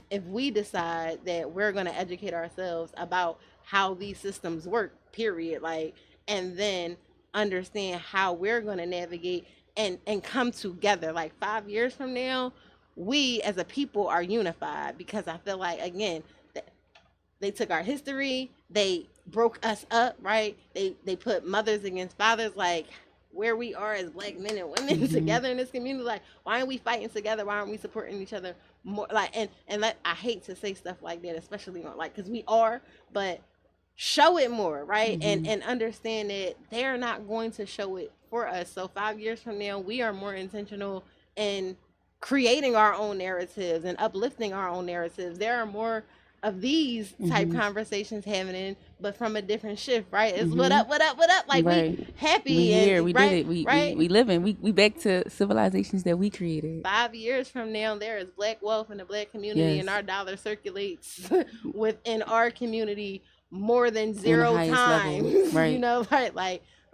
if we decide that we're going to educate ourselves about how these systems work, period, like, and then understand how we're going to navigate and come together, like 5 years from now, we as a people are unified because I feel like again they took our history, they broke us up, right? They put mothers against fathers, like where we are as black men and women Hmm. together in this community. Like, why aren't we fighting together? Why aren't we supporting each other more? Like, and like, I hate to say stuff like that, especially on like because we are, but show it more, right? And Hmm. and understand that they're not going to show it for us. So 5 years from now, we are more intentional in creating our own narratives and uplifting our own narratives. There are more of these type Hmm. conversations happening, but from a different shift, right? It's what Hmm. up, what up, what up? Like we Right. We happy here. and We did right, it. We right. living. We back to civilizations that we created. 5 years from now, there is black wealth in the black community, and Yes. our dollar circulates within our community more than On the zero highest level. times. Right. Right?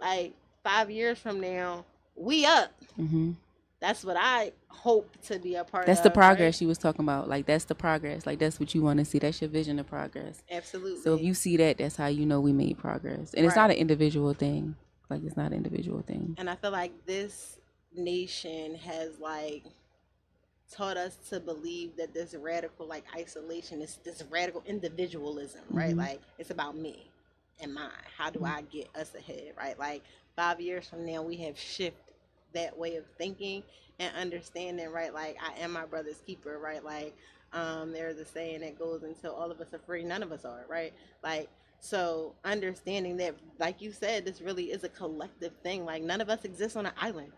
Like 5 years from now, we up. Hmm. That's what I hope to be a part That's the of, right? progress you was talking about. Like, that's the progress. Like, that's what you want to see. That's your vision of progress. So if Absolutely. you see that, that's how you know we made progress. And it's not Right. an individual thing. Like, it's not an individual thing. And I feel like this nation has taught us to believe that this radical isolation is this radical individualism, right? Hmm. Like it's about me and mine. How do I get us ahead, right? Like 5 years from now, we have shifted that way of thinking and understanding, right? Like I am my brother's keeper, right? Like there's a saying that goes until all of us are free, none of us are, right? Like so understanding that, like you said, this really is a collective thing. Like none of us exist on an island,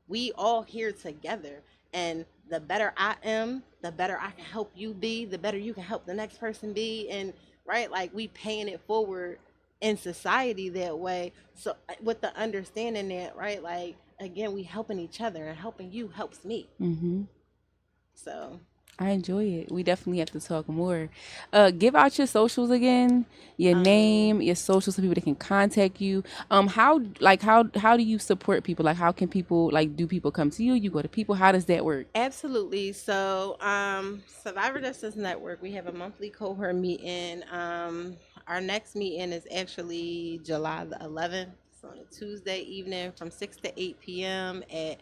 we all here together. And the better I am, the better I can help you be, the better you can help the next person be. And right, like we paying it forward in society that way. So with the understanding that, right, like again, we helping each other, and helping you helps me. Mm-hmm. So I enjoy it. We definitely have to talk more. Give out your socials again, your um name, your socials, so people that can contact you. How do you support people? Like, how can people, like, do people come to you? You go to people. How does that work? absolutely. So Survivor Justice Network, we have a monthly cohort meeting. Our next meeting is actually July the 11th. It's on a Tuesday evening from 6 to 8 p.m. at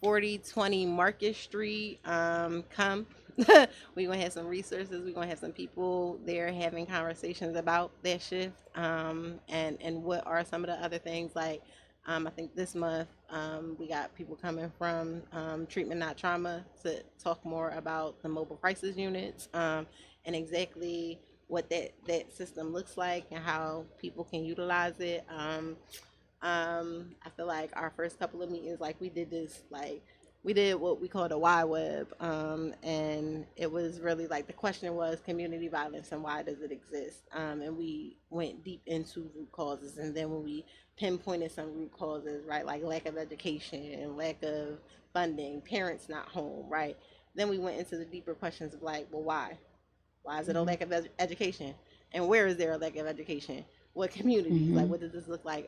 4020 Market Street. Come. We're going to have some resources. We're going to have some people there having conversations about their shift, and what are some of the other things. Like, I think this month we got people coming from Treatment Not Trauma to talk more about the mobile crisis units, and exactly what that system looks like and how people can utilize it. I feel like our first couple of meetings, like we did this, like we did what we call the Y web, and it was really like the question was community violence and why does it exist, and we went deep into root causes, and then when we pinpointed some root causes, right, like lack of education and lack of funding, parents not home, right, then we went into the deeper questions of like, well, why is it a Mm-hmm. lack of education? And where is there a lack of education? What communities? Like, Mm-hmm. what does this look like?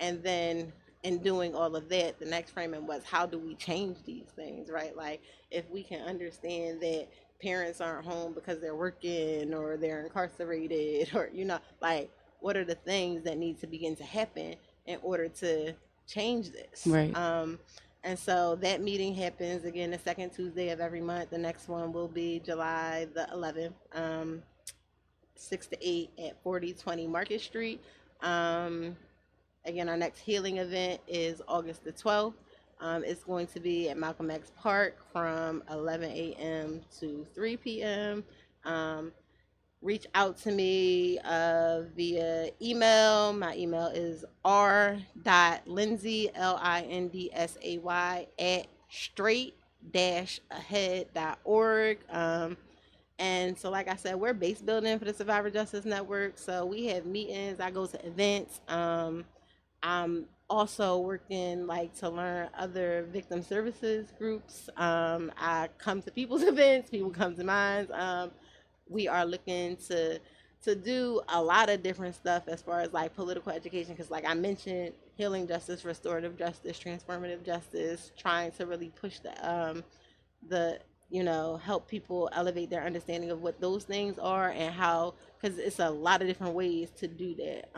And then in doing all of that, the next framing was how do we change these things, right? Like, if we can understand that parents aren't home because they're working or they're incarcerated, or, like, what are the things that need to begin to happen in order to change this? Right. And so that meeting happens again the second Tuesday of every month. The next one will be July the 11th, 6 to 8 at 4020 Market Street. Um, Again, our next healing event is August the 12th. It's going to be at Malcolm X Park from 11 a.m. to 3 p.m. Um, Reach out to me via email. My email is r.lindsay, lindsay, at straight-ahead.org. And so, like I said, we're base building for the Survivor Justice Network. So we have meetings. I go to events. I'm also working like to learn other victim services groups. I come to people's events. People come to mine. We are looking to do a lot of different stuff as far as like political education, because like I mentioned, healing justice, restorative justice, transformative justice, trying to really push the help people elevate their understanding of what those things are and how, because it's a lot of different ways to do that.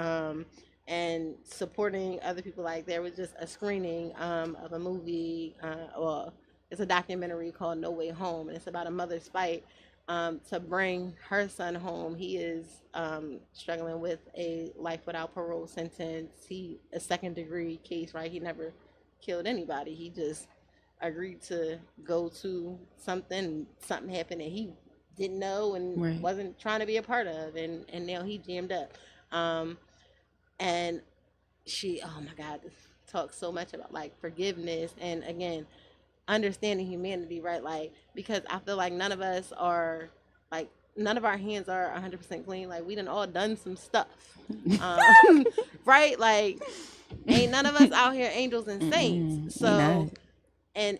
And supporting other people, like there was just a screening of a movie, well, it's a documentary called No Way Home, and it's about a mother's fight to bring her son home. He is struggling with a life without parole sentence. He a second degree case, right? He never killed anybody. He just agreed to go to something happened that he didn't know and Right. wasn't trying to be a part of, and now he jammed up. um and she, oh my god, talks so much about like forgiveness and again understanding humanity, right? Like, because I feel like none of us are like, none of our hands are 100% clean. Like, we done all done some stuff, right? Like, ain't none of us out here angels and saints. Mm-mm. We So not.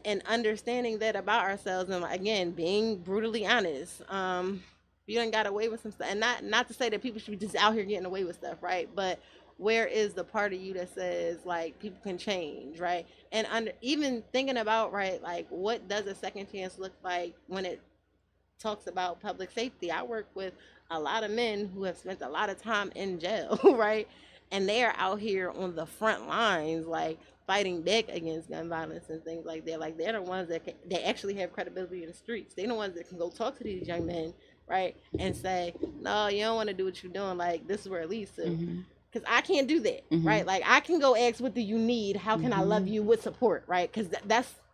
and understanding that about ourselves, and again being brutally honest, you done got away with some stuff, and not to say that people should be just out here getting away with stuff, right? But where is the part of you that says like people can change, right? And even thinking about, right, like what does a second chance look like when it talks about public safety? I work with a lot of men who have spent a lot of time in jail, right? And they are out here on the front lines, like fighting back against gun violence and things like that. Like they're the ones that actually have credibility in the streets. They're the ones that can go talk to these young men, right, and say, no, you don't want to do what you're doing. Like this is where it leads to. Mm-hmm. Because I can't do that, Mm-hmm. right? Like I can go ask, what do you need? How can I love Mm-hmm. you with support, right? Because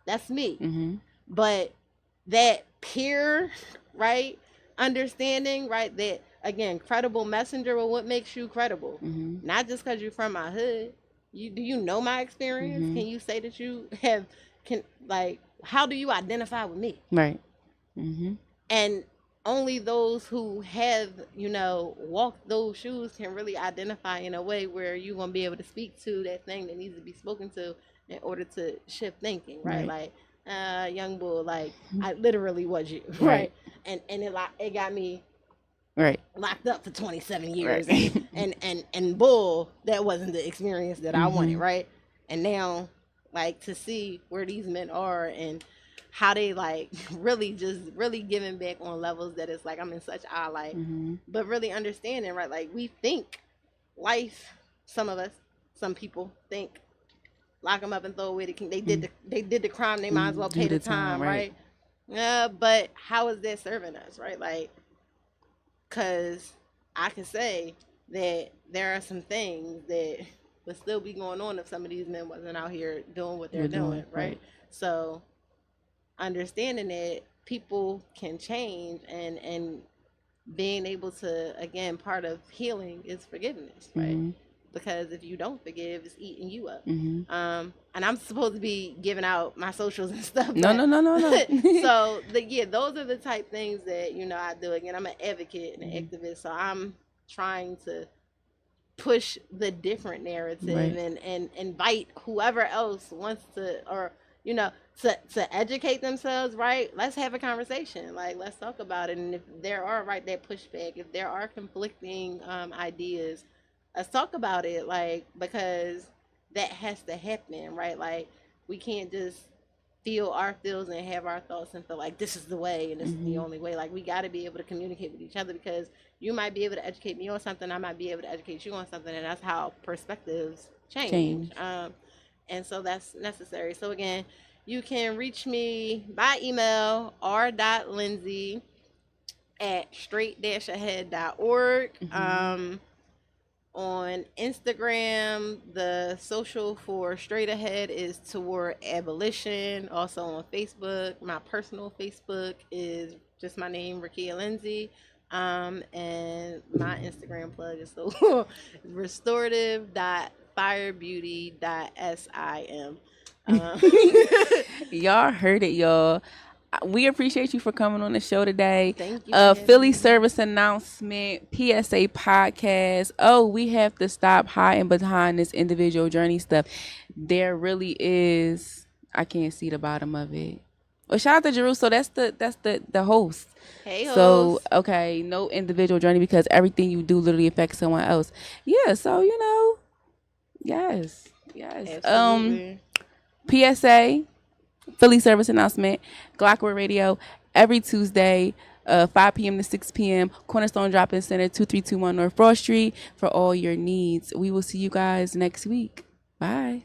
that's me. Mm-hmm. But that peer, right, understanding, right, that again, credible messenger, well, what makes you credible? Mm-hmm. Not just because you're from my hood. Do you know my experience? Mm-hmm. Can you say that you have, can, like, how do you identify with me? Right. And only those who have, walked those shoes can really identify in a way where you're going to be able to speak to that thing that needs to be spoken to in order to shift thinking, right? Like, young bull, like, I literally was you, right? And it got me locked up for 27 years, and bull, that wasn't the experience that I wanted, right? And now, like, to see where these men are and how they like really giving back on levels that it's like I'm in such awe, like, but really understanding, right? Like, we think life, some people think lock them up and throw away the king. They did the crime, they might as well pay the time, right? Yeah, but how is that serving us, right? Like, because I can say that there are some things that would still be going on if some of these men wasn't out here doing what they're doing, right? So understanding that people can change, and being able to, again, part of healing is forgiveness, right? Because if you don't forgive, it's eating you up. And I'm supposed to be giving out my socials and stuff. No. So those are the type things that I do. Again, I'm an advocate and an activist, so I'm trying to push the different narrative and invite whoever else wants to, or to educate themselves, right? Let's have a conversation. Like, let's talk about it. And if there are that pushback, if there are conflicting ideas, let's talk about it. Like, because that has to happen, right? Like, we can't just feel our feels and have our thoughts and feel like this is the way and this is the only way. Like, we got to be able to communicate with each other, because you might be able to educate me on something, I might be able to educate you on something, and that's how perspectives change. And so that's necessary. So again, you can reach me by email, r.lindsay@straight-ahead.org. On Instagram, the social for Straight Ahead is Toward Abolition. Also on Facebook, my personal Facebook is just my name, Rakia Lindsay. And my Instagram plug is so restorative.firebeauty.sim. Y'all heard it, y'all. We appreciate you for coming on the show today. Thank you. Philly service announcement, PSA podcast. Oh, we have to stop hiding behind this individual journey stuff. There really is. I can't see the bottom of it. Well, shout out to Jarue. So that's the host. Hey, host. So okay, no individual journey, because everything you do literally affects someone else. Yeah. So yes. Absolutely. PSA. Philly service announcement, Glockwood Radio, every Tuesday, 5 p.m. to 6 p.m. Cornerstone Drop-In Center, 2321 North Broad Street, for all your needs. We will see you guys next week. Bye.